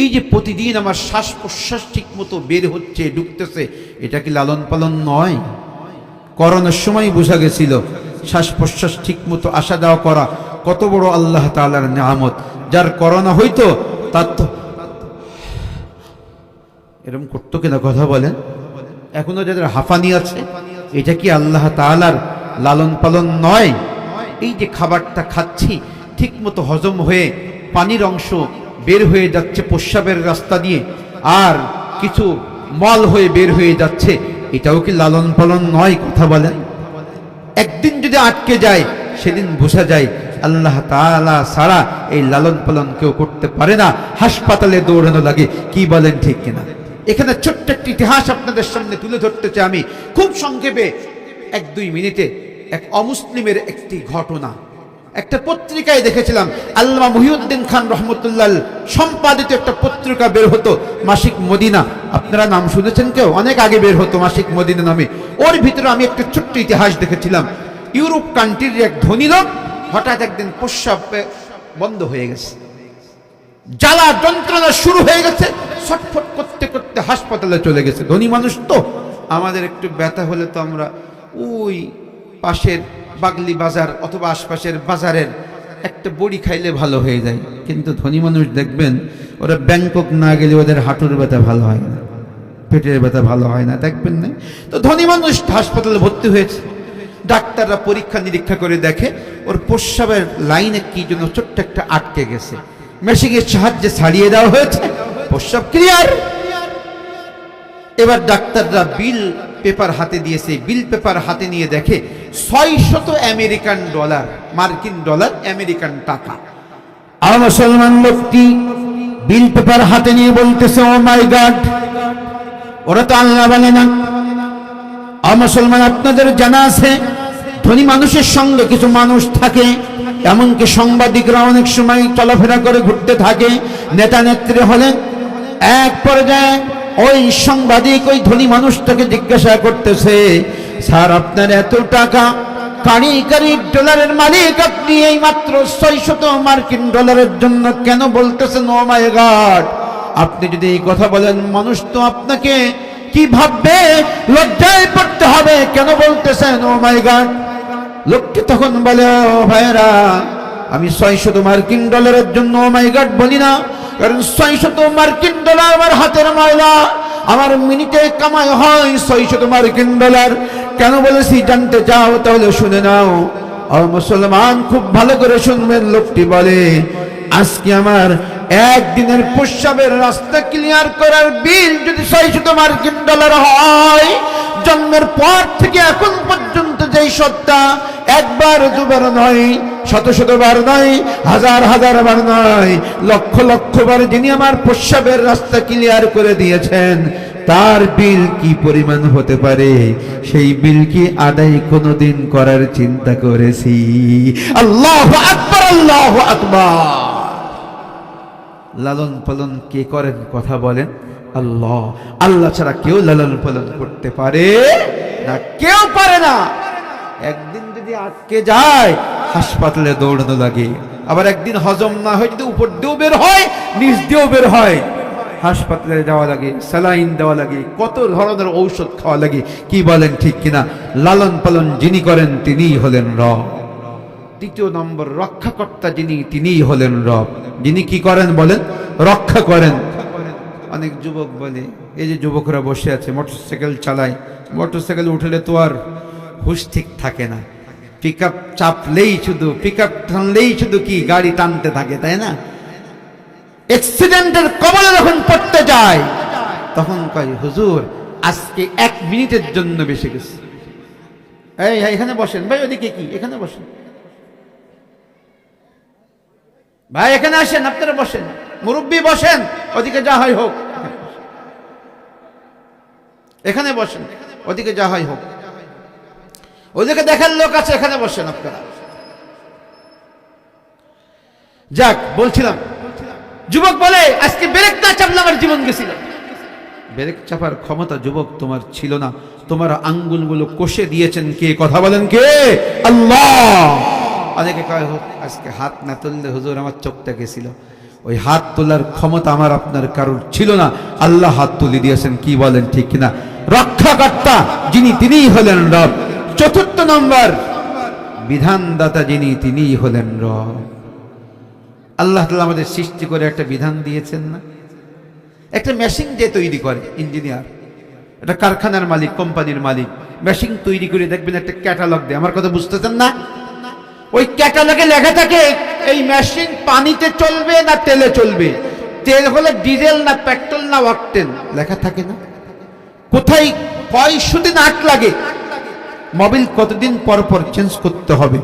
এই যে প্রতিদিন আমার শ্বাস প্রশ্বাস ঠিক মতো বের হচ্ছে ঢুকতেছে, এটা কি লালন পালন নয়? করোনার সময় বোঝা গেছিল শ্বাস প্রশ্বাস ঠিক মতো আসা যাওয়া করা কত বড় আল্লাহ তাআলার নিয়ামত। যার করোনা হইতো তার তো এরকম করতো কিনা কথা বলেন? এখনো যাদের হাঁফানি আছে, এটা কি আল্লাহ তাআলার লালন পালন নয়? এই যে খাবারটা খাচ্ছি ঠিক মতো হজম হয়ে পানির অংশ বের হয়ে যাচ্ছে প্রস্রাবের রাস্তা দিয়ে, আর কিছু মল হয়ে বের হয়ে যাচ্ছে, এটাও কি লালন পালন নয়? কথা বলেন। একদিন যদি আটকে যায়, সেদিন বোঝা যায় আল্লাহ তাআলা ছাড়া এই লালন পালন কেউ করতে পারে না। হাসপাতালে দৌড়ানো লাগে, কি বলেন ঠিক কিনা? এখানে ছোট্ট একটি ইতিহাস আপনাদের সামনে তুলে ধরতে চাই আমি খুব সংক্ষেপে, 1-2 মিনিটে। এক অমুসলিমের একটি ঘটনা একটা পত্রিকায় দেখেছিলাম। আল্লামা মুহিউদ্দিন খান রহমতুল্লাহ সম্পাদিত একটা পত্রিকা বের হতো, মাসিক মদিনা। আপনারা নাম শুনেছেন কেউ? অনেক আগে বের হতো মাসিক মদিনা নামে। ওর ভিতরে আমি একটা ছোট্ট ইতিহাস দেখেছিলাম। ইউরোপ কান্ট্রির এক ধনী লোক হঠাৎ একদিন প্রস্রাব বন্ধ হয়ে গেছে, জ্বালা যন্ত্রণা শুরু হয়ে গেছে, ছটফট করতে করতে হাসপাতালে চলে গেছে। ধনী মানুষ তো, আমাদের একটু ব্যথা হলে তো আমরা ওই পাশের বাগলি বাজার অথবা আশপাশের বাজারের একটা বড়ি খাইলে ভালো হয়ে যায়। কিন্তু ধনী মানুষ দেখবেন, ওরা ব্যাংকক না গেলে ওদের হাঁটুর ব্যথা ভালো হয় না, পেটের ব্যথা ভালো হয় না, দেখবেন না? তো ধনী মানুষ হাসপাতালে ভর্তি হয়েছে। ডাক্তাররা পরীক্ষা নিরীক্ষা করে দেখে ওর প্রস্রাবের লাইনে কি জন্য ছোট্ট একটা আটকে গেছে। মেশিনের সাহায্যে ছাড়িয়ে দেওয়া হয়েছে, প্রস্রাব ক্লিয়ার। এবার ডাক্তাররা বিল পেপার হাতে দিয়েছে, বিল পেপার হাতে নিয়ে দেখে 600 আমেরিকান ডলার, মার্কিন ডলার, আমেরিকান টাকা। আর মুসলমান লোকটি বিল পেপার হাতে নিয়ে বলতেছে, ও মাই গড, ওরা তো আল্লাহ বলে না। আর মুসলমান, আপনাদের জানা আছে ধনী মানুষের সঙ্গে কিছু মানুষ থাকে, এমনকি সাংবাদিকরা অনেক সময় চলাফেরা করে ঘুরতে থাকে। নেতা নেত্রী হলেন, এক পর্যায়ে ওই সাংবাদিক ওই ধনী মানুষটাকে জিজ্ঞাসা করতেছে, স্যার আপনার এত টাকা, কারি কারি ডলারের মালিক আপনি, এই মাত্র 600 মার্কিন ডলারের জন্য কেন বলতেছেন ও মাই গড? আপনি যদি এই কথা বলেন, মানুষ তো আপনাকে কি ভাববে, লজ্জায় পড়তে হবে, কেন বলতেছেন ও মাই গড? লোকটি তখন বলে, ও ভাইরা, আমি 600 মার্কিন ডলারের জন্য ও মাই গড বলি না, কারণ 600 মার্কিন ডলার আমার হাতের ময়লা, আমার মিনিটে কামাই হয় 600 মার্কিন ডলার। কেন বলেছি জানতে চাও? তাহলে শুনে নাও। আর মুসলমান, খুব ভালো করে শুনবেন। লোকটি বলে, আজকে আমার একদিনের প্রস্রাবের রাস্তা ক্লিয়ার করার বিল যদি 600 মার্কিন ডলার হয়, জন্মের পর থেকে এখন পর্যন্ত যেই সত্তা একবার দুবার নয়, শত শতবার নয়, হাজার হাজার বার নয়, লক্ষ লক্ষ বার যিনি আমার প্রস্রাবের রাস্তা ক্লিয়ার করে দিয়েছেন, তার বিল কি পরিমাণ হতে পারে, সেই বিল কি আদায় কোনোদিন করার চিন্তা করেছি? আল্লাহু আকবার, আল্লাহু আকবার। লালন পালন কে করেন? কথা বলেন। আল্লাহ। আল্লাহ ছাড়া কেউ লালন পালন করতে পারে না, কেউ পারে না। একদিন যদি আটকে যায়, হাসপাতালে দৌড়ানো লাগে। আবার একদিন হজম না হয়, যদি উপর দিয়েও বের হয়, নিচ দিয়েও বের হয়, হাসপাতালে যাওয়া লাগে, স্যালাইন দেওয়া লাগে, কত ধরনের ঔষধ খাওয়া লাগে। কি বলেন ঠিক কিনা? লালন পালন যিনি করেন তিনিই হলেন রব। দ্বিতীয় নম্বর, রক্ষাকর্তা যিনি, তিনিই হলেন রব। যিনি কি করেন বলেন? রক্ষা করেন। অনেক যুবক বলে, এই যে যুবকরা বসে আছে, মোটরসাইকেল চালায়, মোটরসাইকেল উঠলে তো আর হুশ ঠিক থাকে না। পিক আপ চাপলেই শুধু, পিক আপ টানলেই শুধু কি গাড়ি টানতে থাকে, তাই না? অ্যাক্সিডেন্টের কবলে যখন পড়তে যায়, তখন কয়, হুজুর আজকে 1 মিনিটের জন্য বেশি গেছে। এই এখানে বসেন ভাই, ওদিকে কি, এখানে বসেন ভাই, এখানে আসেন, আপনারা বসেন, মুরব্বী বসেন, ওদিকে যা হয় হোক, এখানে বসেন, ওদিকে যা হয় হোক, ওদিকে দেখার লোক আছে, এখানে বসেন আপনারা। যাক, বলছিলাম, যুবক বলে, আজকে ব্রেক না চাপলে আমার জীবন গেছিল। ব্রেক চাপার ক্ষমতা যুবক তোমার ছিল না, তোমার আঙ্গুলগুলো কষে দিয়েছেন কে? কথা বলেন কে? আল্লাহ। অনেকে কয় আজকে হাত না তুললে হুজুর আমার চোখটা গেছিল। ওই হাত তোলার ক্ষমতা আমার আপনার কারোর ছিল না, আল্লাহ হাত তুলে দিয়েছেন। কি বলেন ঠিক কিনা? রক্ষাকর্তা যিনি, তিনিই হলেন রব। চতুর্থ নম্বর বিধানদাতা যিনি, তিনিই হলেন রব। আল্লাহ তাআলা আমাদের সৃষ্টি করে একটা বিধান দিয়েছেন না? একটা মেশিন যে তৈরি করে ইঞ্জিনিয়ার, একটা কারখানার মালিক, কোম্পানির মালিক, মেশিন তৈরি করে দেখবেন একটা ক্যাটালগ দেয়। আমার কথা বুঝতেছেন না? ওই ক্যাটালগে লেখা থাকে এই মেশিন পানিতে চলবে না তেলে চলবে, তেল হলে ডিজেল না পেট্রোল না অকটেন, লেখা থাকে না? কোথায় কয়শদিন আট লাগে, মোবিল কতদিন পর পর চেঞ্জ করতে হবে,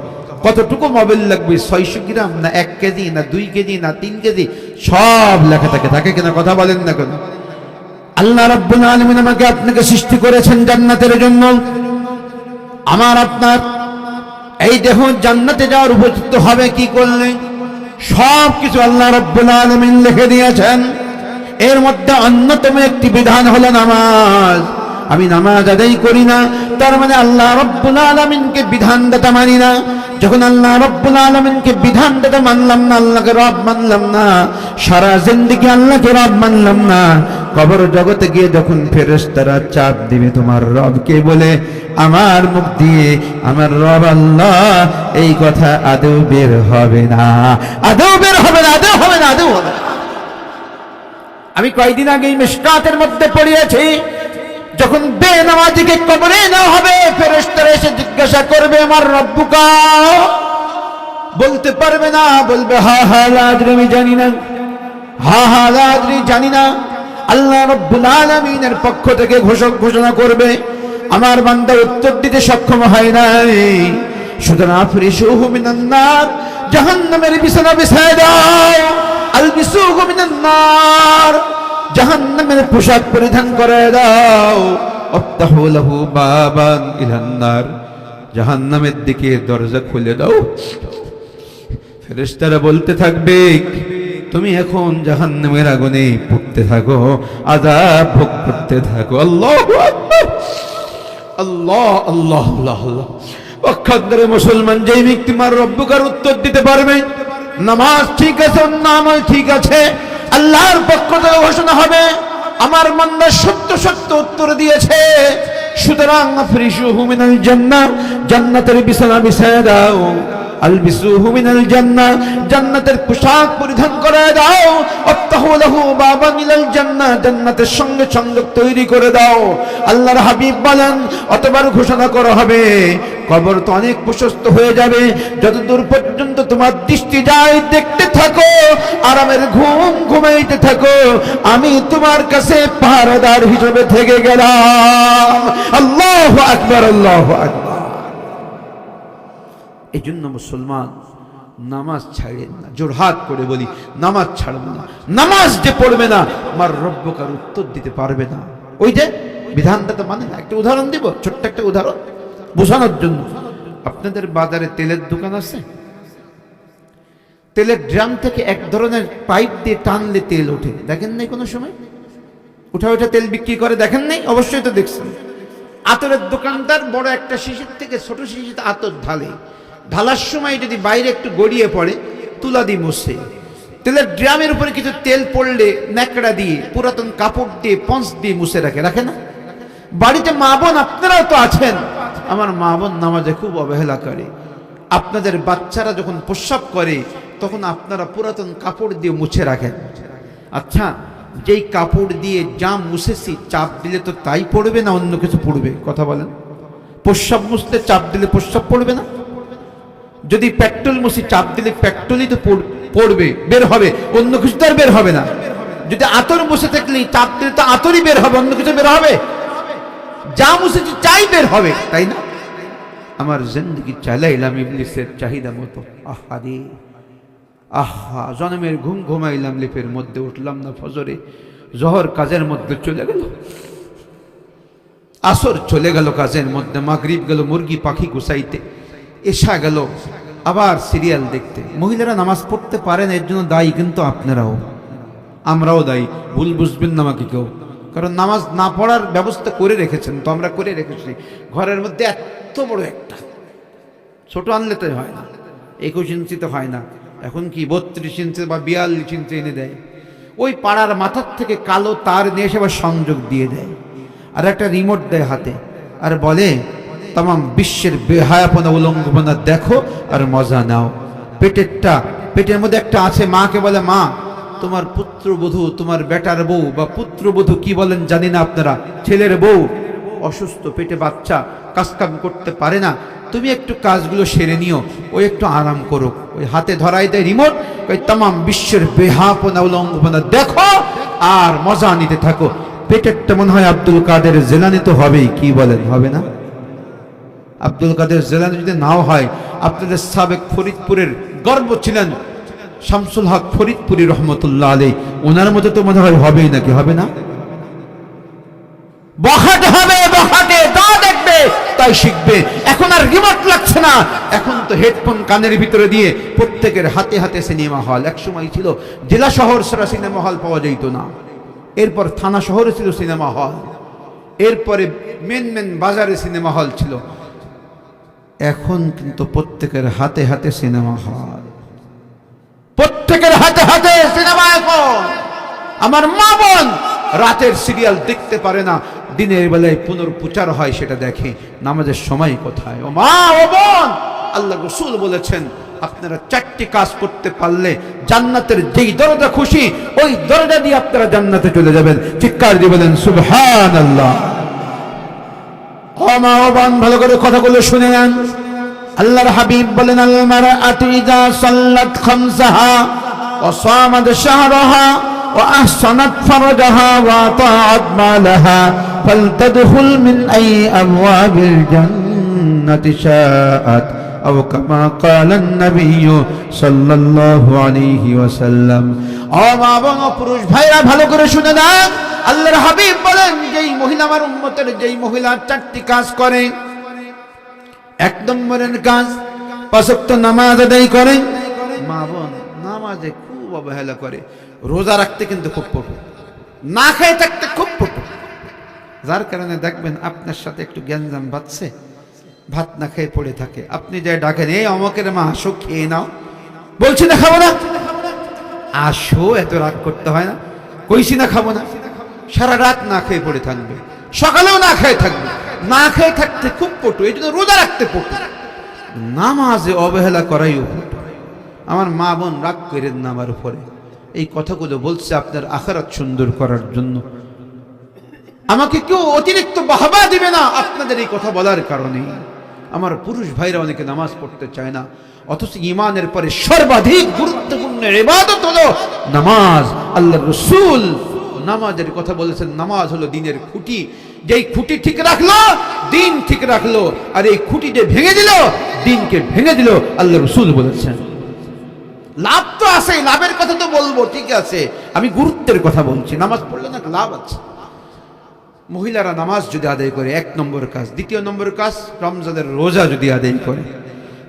কতটুকু মোবিল লাগবে, 600 গ্রাম না 1 কেজি না 2 কেজি না 3 কেজি, সব লেখা থাকে। থাকে কিনা? কথা বলেন না কেন? আল্লাহ রাব্বুল আলামিন আমাকে আপনাকে সৃষ্টি করেছেন জান্নাতের জন্য। আমার আপনার এই দেহ জান্নাতে যাওয়ার উপযুক্ত হবে কি করলে? সব কিছু আল্লাহ রাব্বুল আলামিন লিখে দিয়েছেন। এর মধ্যে অন্যতম একটি বিধান হলো নামাজ। আমি নামাজ আদায় করি না, তার মানে আল্লাহ রাব্বুল আলামিনকে বিধানদাতা মানি না। যখন আল্লাহ রাব্বুল আলামিনকে বিধানদাতা মানলাম না, আল্লাহকে রব মানলাম না, সারা জিন্দেগি আল্লাহকে রব মানলাম না, কবর জগতে গিয়ে যখন ফেরেশতারা চাপ দিবে তোমার রবকে বলে, আমার মুখ দিয়ে আমার রব আল্লাহ এই কথা আদৌ বের হবে না, আদৌ বের হবে না, আদৌ হবে না, আদৌ হবে না। আমি কয়েকদিন আগে মিশকাতের মধ্যে পড়িয়েছি, যখন বেনামাজিকে কবরে নেওয়া হবে, ফেরেশতারা এসে জিজ্ঞাসা করবে আমার রব্বুকা, বলতে পারবে না, বলবে হা হা লা আদরি, আমি জানি না, হা হা লা আদরি, জানি না। আল্লাহ রাব্বুল আলামিনের পক্ষ থেকে ঘোষণা করবে আমার বান্দা উত্তর দিতে সক্ষম হয় নাই, সুতরাং আফরিশুহু মিনান নার, জাহান্নামের বিছানা বিছায় দাও, আলবিসুহু মিনান নার, জাহান্নামের পোশাক পরিধান করে দাও, আফতাহু লাহু বাবান ইলান নার, জাহান্নামের দিকে দরজা খুলে দাও। ফেরেশতারা বলতে থাকবে তুমি এখন জাহান্নামের আগুনে পুড়তে থাকো, আযাব ভোগ করতে থাকো। আল্লাহু আকবার, আল্লাহ আল্লাহ আল্লাহ আল্লাহ। অক্ষরে মুসলমান যেই ব্যক্তি মার রব্বুকার উত্তর দিতে পারবে, নামাজ ঠিক আছে, নামাজ ঠিক আছে, আল্লাহর পক্ষ থেকে ঘোষণা হবে আমার বান্দা সত্য সত্য উত্তর দিয়েছে, সুতরাং আফরিশুহু মিনাল জান্নাহ, জান্নাতের বিছানা বিছায় দাও, আলবিসুহু মিনাল জান্নাহ, জান্নাতের পোশাক পরিধান করে দাও, আফতাহু লাহু বাবান ইলাল জান্নাহ, জান্নাতের সঙ্গে সংযোগ তৈরি করে দাও। আল্লাহর হাবিব বলেন অতবার ঘোষণা করা হবে কবর তো অনেক প্রশস্ত হয়ে যাবে, যতদূর পর্যন্ত তোমার দৃষ্টি যায় দেখতে থাকো, আরামের ঘুম ঘুমাইতে থাকো, আমি তোমার কাছে পাহারাদার হিসেবে থেকে গেলাম। আল্লাহু আকবার, আল্লাহু আকবার। এই জন্য মুসলমান নামাজ ছাড়েন না, জোরহাত করে বলি নামাজ ছাড়বে না। নামাজ যে পড়বে না আমার রব্বুকার উত্তর দিতে পারবে না। ওই যে বিধানটা তো মানে না। একটা উদাহরণ দিব, ছোট্ট একটা উদাহরণ বোঝানোর জন্য। আপনাদের বাজারে তেলের দোকান আছে, তেলের ড্রাম থেকে এক ধরনের পাইপ দিয়ে টানলে তেল ওঠে, দেখেন নাই কোনো সময়? উঠা উঠা তেল বিক্রি করে, দেখেন নাই? অবশ্যই তো দেখছেন। আতরের দোকানদার বড় একটা শিশির থেকে ছোট শিশিতে আতর ঢালে, ঢালার সময় যদি বাইরে একটু গড়িয়ে পড়ে তুলা দিয়ে মুছে। তেলের ড্রামের উপরে কিছু তেল পড়লে ন্যাকড়া দিয়ে, পুরাতন কাপড় দিয়ে, পঞ্চ দিয়ে মুছে রাখে, রাখে না? বাড়িতে মা বোন আপনারাও তো আছেন, আমার মা বোন নামাজে খুব অবহেলা করে। আপনাদের বাচ্চারা যখন প্রস্রাব করে তখন আপনারা পুরাতন কাপড় দিয়ে মুছে রাখেন। আচ্ছা, যেই কাপড় দিয়ে যা মুছেছি চাপ দিলে তো তাই পড়বে না অন্য কিছু পড়বে? কথা বলেন। প্রস্রাব মুছতে চাপ দিলে প্রস্রাব পড়বে না? যদি পেট্রোল মুছি চাপ দিলে পেট্রোলই তো পড়বে, বের হবে, অন্য কিছু তো আর বের হবে না। যদি আতর মুছে থাকলে চাপ দিলে তো আতরই বের হবে, অন্য কিছু বের হবে? যা মুছেছি চাই বের হবে, তাই না? আমার জিন্দেগি চালাইলাম ইবলিসের চাহিদা মতো। আহারে আহা, জন্মের ঘুম ঘুমাইলাম, লেপের মধ্যে উঠলাম না ফজরে, জহর কাজের মধ্যে চলে গেল, আসর চলে গেল কাজের মধ্যে, মাগরিব গেল মুরগি পাখি গুছাইতে, এশা গেল আবার সিরিয়াল দেখতে। মহিলারা নামাজ পড়তে পারেন, এর জন্য দায়ী কিন্তু আপনারাও, আমরাও দায়ী। ভুল বুঝবেন না আমাকে কেউ, কারণ নামাজ না পড়ার ব্যবস্থা করে রেখেছেন, তো আমরা করে রেখেছি। ঘরের মধ্যে এত বড় একটা, ছোট আনলে তো হয় না, 21 ইঞ্চিতে হয় না, এখন কি 32 ইঞ্চি বা 42 ইঞ্চি এনে দেয়। ওই পাড়ার মাথার থেকে কালো তার নিয়ে এসে আবার সংযোগ দিয়ে দেয়, আর একটা রিমোট দেয় হাতে, আর বলে তামাম বিশ্বের বেহায়াপনা উলঙ্গপনা দেখো আর মজা নাও। পেটের মধ্যে একটা আছে, মাকে বলে মা তোমার পুত্রবধূ, তোমার বেটার বউ বা পুত্রবধূ কি বলেন জানি না আপনারা, ছেলের বউ অসুস্থ, পেটে বাচ্চা, কাজকাম করতে পারে না, তুমি একটু কাজগুলো সেরে নিও, ওই একটু আরাম করুক। ওই হাতে ধরাই দেয় রিমোট, ওই তামাম বিশ্বের বেহাপনা উলঙ্গপনা দেখো আর মজা নিতে থাকো। পেটেরটা মনে হয় আব্দুল কাদের জেলানি তো হবেই, কি বলেন, হবে না? আব্দুল কাদের জেলানি যদি নাও হয়, আপনাদের সাবেক ফরিদপুরের গর্ব ছিলেন শামসুল হক ফরিদপুরি রহমতুল্লাহ আলাইহি, ওনার মতো তো মনে হয় হবেই, নাকি হবে না? বখাটে হবে, বখাটে তা দেখবে তাই শিখবে। এখন আর রিমোট লাগছে না, এখন তো হেডফোন কানের ভিতরে দিয়ে প্রত্যেকের হাতে হাতে সিনেমা হল। এক সময় ছিল জেলা শহর ছাড়া সিনেমা হল পাওয়া যেত না, এরপর থানা শহরে ছিল সিনেমা হল, এরপরে মেন বাজারে সিনেমা হল ছিল, এখন কিন্তু প্রত্যেকের হাতে হাতে সিনেমা হল, প্রত্যেকের হাতে হাতে সিনেমা। এখন আমার মা বোন রাতের সিরিয়াল দেখতে পারে না, দিনের বেলায় পুনর্প্রচার হয় সেটা দেখে। নামাজের সময় কোথায়? ও মা, ও বোন, আল্লাহ রাসূল বলেছেন আপনারা 4টি কাজ করতে পারলে জান্নাতের যেই দরজা খুশি ওই দরজা দিয়ে আপনারা জান্নাতে চলে যাবেন। চিৎকার দিয়ে বলেন সুবহানাল্লাহ। ও মা, ও বোন, ভালো করে কথাগুলো শুনে নেন। আল্লাহর হাবিব বলেন আল মারআতু ইযা সাল্লাত খামসাহা ওয়া সামাত শাহরাহা ওয়া আহসানাত ফারজাহা ওয়া তাআত মালাহা ফালতাদখুল মিন আই আবওয়াবিল জান্নাতি শাআত আও কামা ক্বালা আন-নবী সাল্লাল্লাহু আলাইহি ওয়াসাল্লাম। ও মা এবং পুরুষ ভাইরা ভালো করে শুনে নেন। আল্লাহর হাবিব বলেন যেই মহিলা আমার উম্মতের, যেই মহিলা 4টি কাজ করে, 1 নম্বরের কাজ 5 ওয়াক্ত নামাজ আদায় করে। মা বোন নামাজে খুব অবহেলা করে, রোজা রাখতে কিন্তু খুব পটু, না খেয়ে থাকতে খুব পটু, যার কারণে দেখবেন আপনার সাথে একটু গ্যাঞ্জাম বাঁধছে, ভাত না খেয়ে পড়ে থাকে। আপনি যাই ডাকেন, এই অমকের মা আসো খেয়ে নাও, বলছি না খাবো না, আসো, এত রাগ করতে হয় না, কইছি না খাবো না, সারা রাত না খেয়ে পড়ে থাকবে, সকালেও না খেয়ে থাকবে, না খেয়ে থাকতে খুব পটু, এই জন্য রোজা রাখতে পটু, নামাজে অবহেলা করাই পটু। আমার মা বোন রাগ করেন না আমার উপরে, এই কথাগুলো বলছে আপনার আখিরাত সুন্দর করার জন্য। আমাকে কেউ অতিরিক্ত বাহবা দিবে না আপনাদের এই কথা বলার কারণে। আমার পুরুষ ভাইরা অনেকে নামাজ পড়তে চায় না, অথচ ঈমানের পরে সর্বাধিক গুরুত্বপূর্ণ ইবাদত হলো নামাজ। আল্লাহর রাসূল নামাজের কথা বলেছেন, নামাজ হলো দ্বীনের খুঁটি, যেই খুঁটি ঠিক রাখলো দ্বীন ঠিক রাখলো, আর এই খুঁটি যে ভেঙে দিল দ্বীনকে ভেঙে দিল। আল্লাহর রাসূল বলেছেন লাভ তো আছে, লাভের কথা তো বলবো, ঠিক আছে, আমি গুরুত্বের কথা বলছি। নামাজ পড়লে না লাভ আছে। মহিলারা নামাজ যদি আদায় করে 1 নম্বর কাজ। 2 নম্বর কাজ রমজানের রোজা যদি আদায় করে।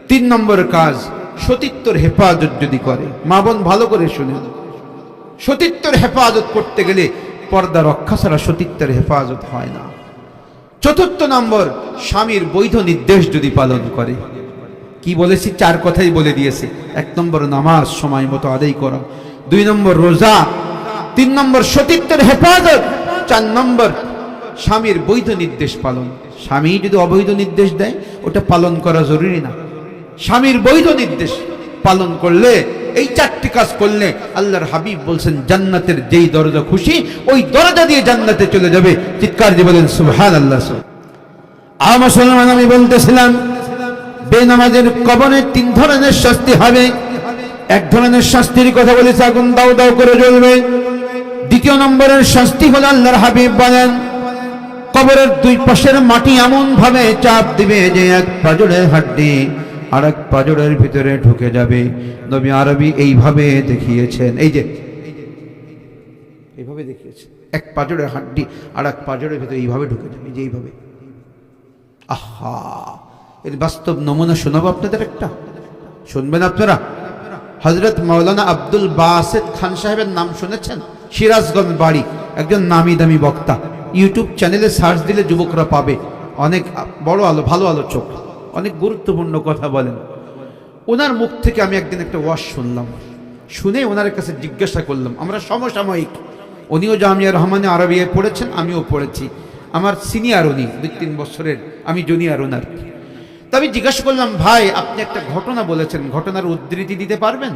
3 নম্বর কাজ সতীত্বর হেফাজত যদি করে। মা বোন ভালো করে শুনেন, সতীত্বর হেফাজত করতে গেলে পর্দা রক্ষা ছাড়া সতীত্বের হেফাজত হয় না। 4 নম্বর স্বামীর বৈধ নির্দেশ যদি পালন করে। কি বলেছি? 4 কথাই বলে দিয়েছে। 1 নম্বর নামাজ সময় মতো আদায় করা, 2 নম্বর রোজা, 3 নম্বর সতীত্বের হেফাজত, 4 নম্বর স্বামীর বৈধ নির্দেশ পালন। স্বামী যদি অবৈধ নির্দেশ দেয় ওটা পালন করা জরুরি না, স্বামীর বৈধ নির্দেশ পালন করলে, এই 4টি কাজ করলে আল্লাহর হাবিব বলছেন জান্নাতের যেই দরজা খুশি ওই দরজা দিয়ে জান্নাতে চলে যাবে। চিৎকার দিয়ে বলেন সুবহানাল্লাহ। মুসলমান, আমি বলতেছিলাম বেনামাজের কবরে 3 ধরনের শাস্তি হবে। 1 ধরনের শাস্তির কথা বলেছে, আগুন দাও দাও করে জ্বলবে। 2 নম্বরের শাস্তি হলো আল্লাহর হাবিব বলেন কবরের 2 পাশের মাটি এমন ভাবে চাপ দিবে যে 1 পাজরের হাড্ডি আর 1 পাজরের ভিতরে ঢুকে যাবে। নবী আরবি এইভাবে দেখিয়েছেন, এই যে এইভাবে দেখিয়েছেন, 1 পাজরের হাড্ডি আর 1 পাজরের ভিতরে এইভাবে ঢুকে যাবে, যে এইভাবে। আহা, এর বাস্তব নমুনা শোনাবো আপনাদের একটা, শুনবেন আপনারা? হযরত মাওলানা আব্দুল বাসিত খান সাহেবের নাম শুনেছেন? সিরাজগঞ্জ বাড়ি, একজন নামি দামি বক্তা, ইউটিউব চ্যানেলে সার্চ দিলে যুবকরা পাবে, অনেক বড় ভালো আলোচক, অনেক গুরুত্বপূর্ণ কথা বলেন। ওনার মুখ থেকে আমি একদিন একটা ওয়াজ শুনলাম, শুনে ওনার কাছে জিজ্ঞাসা করলাম, আমরা সমসাময়িক, উনিও জামিয়া রহমানে আরবিয়ায় পড়েছেন, আমিও পড়েছি, আমার সিনিয়র উনি 2-3 বছরের, আমি জুনিয়র ওনার। তা আমি জিজ্ঞাসা করলাম, ভাই আপনি একটা ঘটনা বলেছেন, ঘটনার উদ্ধৃতি দিতে পারবেন?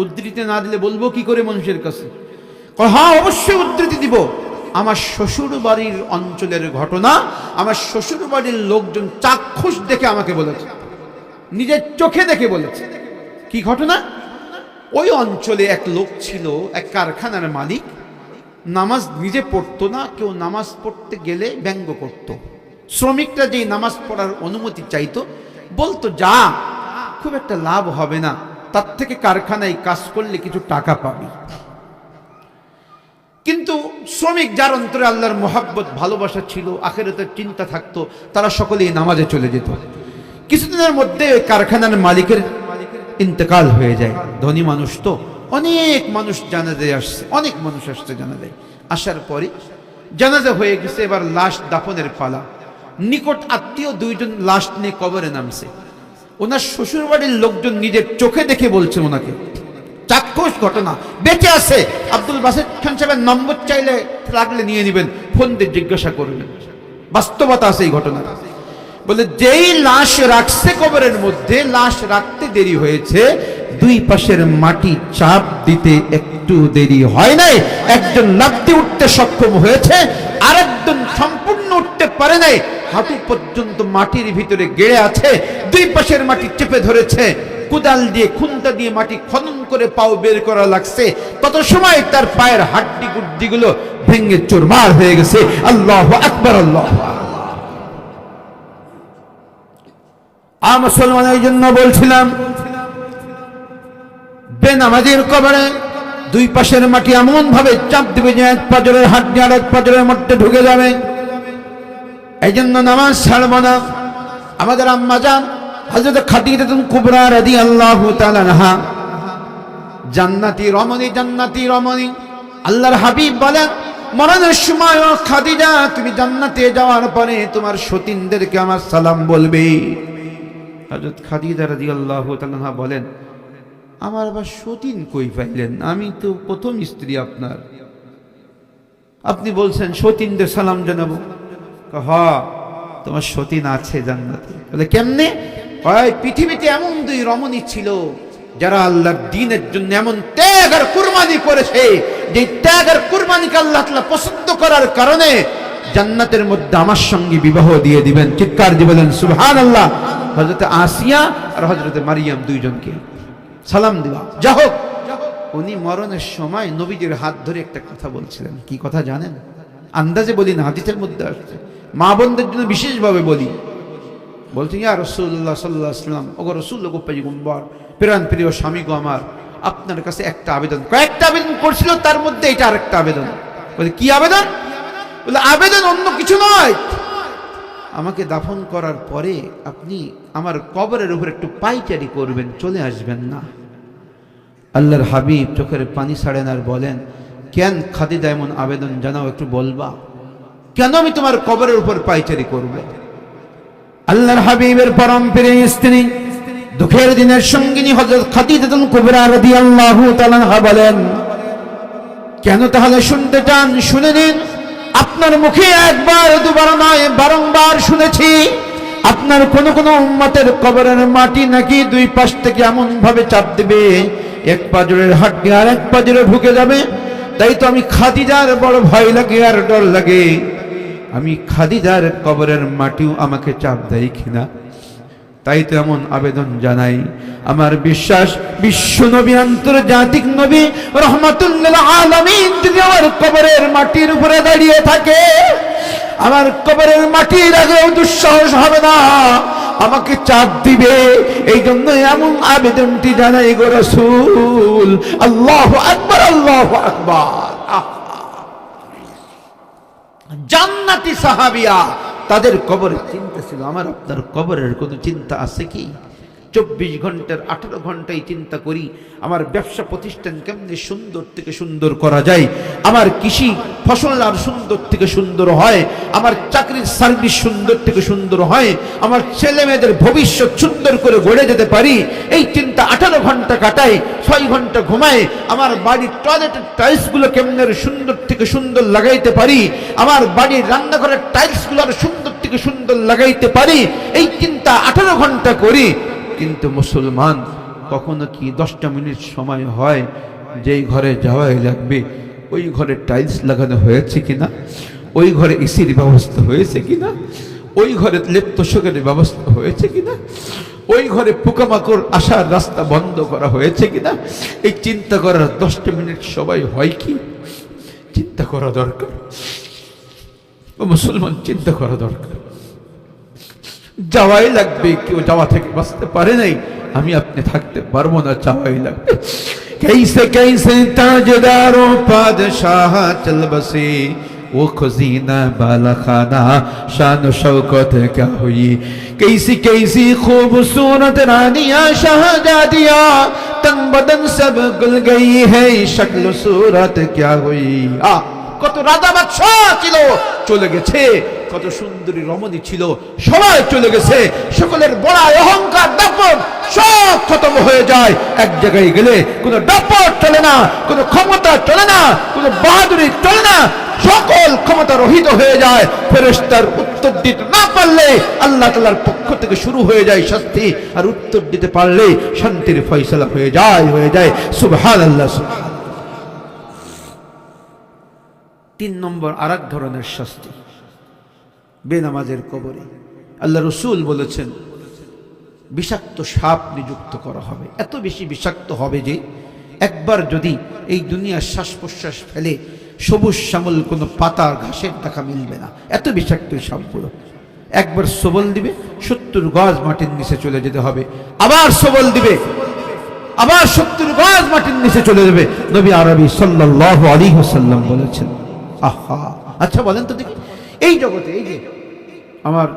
উদ্ধৃতি না দিলে বলবো কি করে মানুষের কাছে? হ্যাঁ অবশ্যই উদ্ধৃতি দিব। আমার শ্বশুর বাড়ির অঞ্চলের ঘটনা, আমার শ্বশুর বাড়ির লোকজন চাক্ষুষ দেখে আমাকে বলেছে, নিজের চোখে দেখে বলেছে। কি ঘটনা? ওই অঞ্চলে এক লোক ছিল, এক কারখানার মালিক, নামাজ নিজে পড়তো না, কেউ নামাজ পড়তে গেলে ব্যঙ্গ করত। শ্রমিকরা যেই নামাজ পড়ার অনুমতি চাইতো, বলতো যা, খুব একটা লাভ হবে না, তার থেকে কারখানায় কাজ করলে কিছু টাকা পাবি। কিন্তু শ্রমিক যার অন্তরে আল্লাহর মোহাব্বত ভালোবাসা ছিল, আখিরাতের চিন্তা থাকতো, তারা সকলেই নামাজে চলে যেত। কিছুদিনের মধ্যে ওই কারখানার মালিকের ইন্তেকাল হয়ে যায়। ধনী মানুষ তো, অনেক মানুষ জানাজায় আসছে, অনেক মানুষ আসছে জানাজায়। আসার পরে জানাজা হয়ে গেছে, এবার লাশ দাফনের পালা। নিকট আত্মীয় 2জন লাশ নিয়ে কবরে নামছে। ওনার শ্বশুর বাড়ির লোকজন নিজের চোখে দেখে বলছে ওনাকে, চাক্ষুষ ঘটনা, বেঁচে আছে। আব্দুল বাসেত খান সাহেবের নম্বর চাইলে লাগলে নিয়ে নেবেন, ফোন দিয়ে জিজ্ঞাসা করবেন, বাস্তবতা আছে এই ঘটনা। বলে যেই লাশ রাখছে কবরের মধ্যে, লাশ রাখতে দেরি হয়েছে, 2 পাশের মাটি চাপ দিতে একটু দেরি হয় নাই। একজন লাফতে উঠতে সক্ষম হয়েছে, আরেকজন সম্পূর্ণ উঠতে পারে নাই, হাঁটু পর্যন্ত মাটির ভিতরে গেড়ে আছে। 2 পাশের মাটি চেপে ধরেছে, কোদাল দিয়ে খুন্তা দিয়ে মাটি খনন করে পাও বের করা লাগছে। তত সময় তার পায়ের হাড্ডি গুড্ডিগুলো ভেঙে চুরমার হয়ে গেছে। আল্লাহু আকবার, আল্লাহু আকবার। মুসলমান, এই জন্য বলছিলাম, বেনামাজির কবরে 2 পাশের মাটি এমন ভাবে চাপ দিবে যে এক পাজরের হাড্ডি আর এক পাজরের মধ্যে ঢুকে যাবে। এই জন্য নামাজ ছাড়ব না। আমাদের আম্মা জান হযরত খাদিজা কুবরা রাদিয়াল্লাহু তাআলা আনহা, জান্নাতি রমণী, জান্নাতি রমণী। আল্লাহর হাবিব বলেন, মরণের সময় ও খাদিজা, তুমি জান্নাতে যাওয়ার পরে তোমার সতীনদেরকে আমার সালাম বলবে। হযরত খাদিজা রাদিয়াল্লাহু তাআলা আনহা বলেন, আমার আবার সতীন কই পাইলেন? আমি তো প্রথম স্ত্রী আপনার, আপনি বলছেন সতীনদের সালাম জানাবো। হ্যাঁ, তোমার সতীন আছে জান্নাতে। বলে কেমনে? হয় পৃথিবীতে এমন 2 রমণী ছিল যারা আল্লাহর দ্বীনের জন্য এমন ত্যাগ আর কুরবানি করেছে, যে ত্যাগ আর কুরবানিকে আল্লাহ তাআলা পছন্দ করার কারণে জান্নাতের মধ্যে আমার সঙ্গে বিবাহ দিয়ে দিবেন। চিৎকার দিয়ে বলেন সুবহানাল্লাহ। হযরত আসিয়া আর হযরত মারিয়াম 2 জনকে সালাম দিবা। যা হোক, উনি মরণের সময় নবীজির হাত ধরে একটা কথা বলছিলেন। কি কথা জানেন? আন্দাজে বলি না, হাদিসের মধ্যে আসছে, মা বোনদের জন্য বিশেষভাবে বলি। বলছেন, ইয়া রাসূলুল্লাহ সাল্লাল্লাহু আলাইহি ওয়াসাল্লাম, ওগো রাসূল, ওগো পয়গম্বর, প্রাণ প্রিয় স্বামী গো আমার, আপনার কাছে একটা আবেদন। কয়েকটা আবেদন করছিল, তার মধ্যে এটা আরেকটা আবেদন। বলে কি আবেদন? বলে আবেদন অন্য কিছু নয়, আমাকে দাফন করার পরে আপনি আমার কবরের উপর একটু পায়চারি করবেন, চলে আসবেন না। আল্লাহর হাবিব চোখের পানি ছাড়েন আর বলেন, কেন খাদিজা এমন আবেদন জানাও, একটু বলবা, কেন আমি তোমার কবরের উপর পায়চারি করব? আল্লাহর হাবিবের পরম প্রিয় স্ত্রী, দুঃখের দিনের সঙ্গিনী হযরত খাদিজা কুবরা রাদিয়াল্লাহু তাআলা আনহা বলেন, কেন তাহলে শুনতে চান? শুনে নিন। আপনার মুখে একবার দুবার নয়, বারংবার শুনেছি আপনার কোন কোন উম্মতের কবরের মাটি নাকি 2 পাশ থেকে এমন ভাবে চাপ দেবে, এক পাজরের হাড্ডি আর এক পাজরে ঢুকে যাবে। তাই তো আমি খাদিজার বড় ভয় লাগে আর ডর লাগে, আমি খাদিজার কবরের মাটিও আমাকে চাপ দেয় কিনা। তাই তো এমন আবেদন জানাই। আমার বিশ্বাস, বিশ্ব নবী, আন্তর্জাতিক নবী, রাহমাতুল লিল আলামিন যদি আমার কবরের মাটির উপরে দাঁড়িয়ে থাকে, আমার কবরের মাটির আগেও দুঃসাহস হবে না, আমাকে চাপ দিবে। এই জন্য এমন আবেদনটি জানাই গো রাসূল। আল্লাহু আকবার, আল্লাহু আকবার। জান্নাতি সাহাবিয়া, তাদের কবরের চিন্তা ছিল, আমার আপনার কবরের কোনো চিন্তা আছে কি? 24 ঘন্টার 18 ঘন্টায় চিন্তা করি আমার ব্যবসা প্রতিষ্ঠান কেমনে সুন্দর থেকে সুন্দর করা যায়, আমার কৃষি ফসল আর সুন্দর থেকে সুন্দর হয়, আমার চাকরির সার্ভিস সুন্দর থেকে সুন্দর হয়, আমার ছেলে মেয়েদের ভবিষ্যৎ সুন্দর করে গড়ে যেতে পারি, এই চিন্তা 18 ঘন্টা কাটাই, 6 ঘন্টা ঘুমাই, আমার বাড়ির টয়লেটের টাইলসগুলো কেমনে সুন্দর থেকে সুন্দর লাগাইতে পারি, আমার বাড়ির রান্নাঘরের টাইলসগুলো সুন্দর থেকে সুন্দর লাগাইতে পারি, এই চিন্তা 18 ঘন্টা করি। কিন্তু মুসলমান কখনো কি 10টা মিনিট সময় হয় যেই ঘরে যাওয়াই লাগবে ওই ঘরে টাইলস লাগানো হয়েছে কিনা, ওই ঘরে এসির ব্যবস্থা হয়েছে কিনা, ওই ঘরে লেপ তোষকের ব্যবস্থা হয়েছে কিনা, ওই ঘরে পোকামাকড় আসার রাস্তা বন্ধ করা হয়েছে কিনা, এই চিন্তা করার 10টা মিনিট সবাই হয় কি? চিন্তা করা দরকার ও মুসলমান, চিন্তা করা দরকার। যাওয়াই লাগবে, কেউ যাওয়া থেকে বাঁচতে পারে নাই, আমি আপনি থাকতে পারবো না, যাওয়াই লাগবে। कैसे कैसे ताजदारों पादशाह चल बसे, वो खजीना बाला खाना शान शौकत क्या हुई, कैसी कैसी खूबसूरत रानिया शहजादिया, तन बदन सब गुल गई है, शक्ल सूरत क्या हुई। কত রাজা বাদশাহ ছিল চলে গেছে, কত সুন্দরী রমণী ছিল সবাই চলে গেছে, সকলের বড়াই অহংকার দাপট সব খতম হয়ে যায়। এক জায়গায় গেলে কোনো দাপট চলে না, কোনো ক্ষমতা চলে না, কোনো বাহাদুরি চলে না, সকল ক্ষমতা রহিত হয়ে যায়। ফেরেশতার উত্তর দিতে না পারলে আল্লাহ তাআলার পক্ষ থেকে শুরু হয়ে যায় শাস্তি, আর উত্তর দিতে পারলে শান্তির ফয়সালা হয়ে যায়। সুবহানাল্লাহ। 3 নম্বর আরেক ধরনের শাস্তি, বেনামাজের কবরে। আল্লাহ রসুল বলেছেন বিষাক্ত সাপ নিযুক্ত করা হবে, এত বেশি বিষাক্ত হবে যে একবার যদি এই দুনিয়ার শ্বাস প্রশ্বাস ফেলে সবুজ শ্যামল কোনো পাতা ঘাসের দেখা মিলবে না, এত বিষাক্ত সাপগুলো। একবার সবল দিবে 70 গজ মাটির নিচে চলে যেতে হবে, আবার সবল দিবে, আবার 70 গজ মাটির নিচে চলে যাবে। নবী আরবি সাল্লাল্লাহু আলাইহি ওয়াসাল্লাম বলেছেন। আহা, আচ্ছা বলেন তো দেখি, এই জগতে এই যে আমার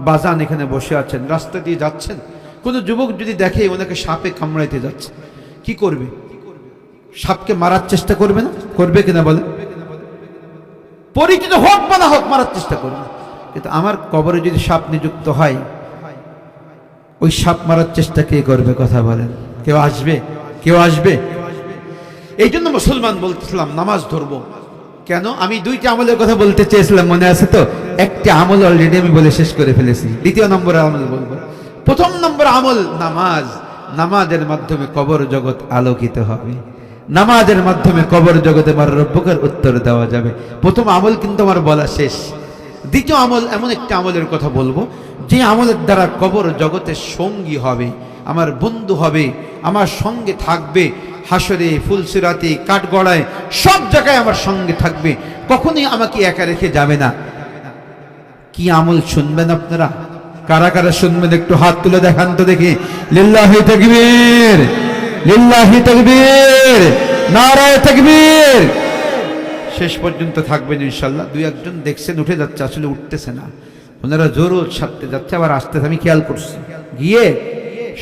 বাজান এখানে বসে আছেন, রাস্তা দিয়ে যাচ্ছেন, কোনো যুবক যদি দেখে ওনাকে সাপে কামড়াইতে যাচ্ছে, কি করবে? সাপকে মারার চেষ্টা করবে না? করবে কিনা বলেন? পরিচিত হোক বা না হোক মারার চেষ্টা করবে। কিন্তু আমার কবরে যদি সাপ নিযুক্ত হয়, ওই সাপ মারার চেষ্টা কে করবে? কথা বলেন, কেউ আসবে? কেউ আসবে? এই জন্য মুসলমান বলতেছিলাম নামাজ ধরবো কেন? আমি 2টি আমলের কথা বলতে চেয়েছিলাম, মনে আছে তো? একটি আমল অলরেডি আমি বলে শেষ করে ফেলেছি, 2য় নম্বরের আমল বলবো। 1ম নম্বর আমল নামাজ। নামাজের মাধ্যমে কবর জগৎ আলোকিত হবে, নামাজের মাধ্যমে কবর জগতে আমার রব্বকের উত্তর দেওয়া যাবে। 1ম আমল কিন্তু আমার বলা শেষ। 2য় আমল এমন একটি আমলের কথা বলবো যে আমলের দ্বারা কবর জগতের সঙ্গী হবে, আমার বন্ধু হবে, আমার সঙ্গে থাকবে, হাসরে, ফুলসিরাতে, কাঠগড়ায়, সব জায়গায় আমার সঙ্গে থাকবে, কখনোই আমাকে একা রেখে যাবে না। কি আমল শুনবেন আপনারা? কারা কারা শুনবেন একটু হাত তুলে দেখান তো দেখি। লিল্লাহি তাকবীর, লিল্লাহি তাকবীর, নারায়ে তাকবীর। শেষ পর্যন্ত থাকবেন ইনশাআল্লাহ। 2-1 দেখছেন উঠে যাচ্ছে, আসলে উঠতেছে না, ওনারা জোরও ছাড়তে যাচ্ছে, আবার আসতেছে, আমি খেয়াল করছি। গিয়ে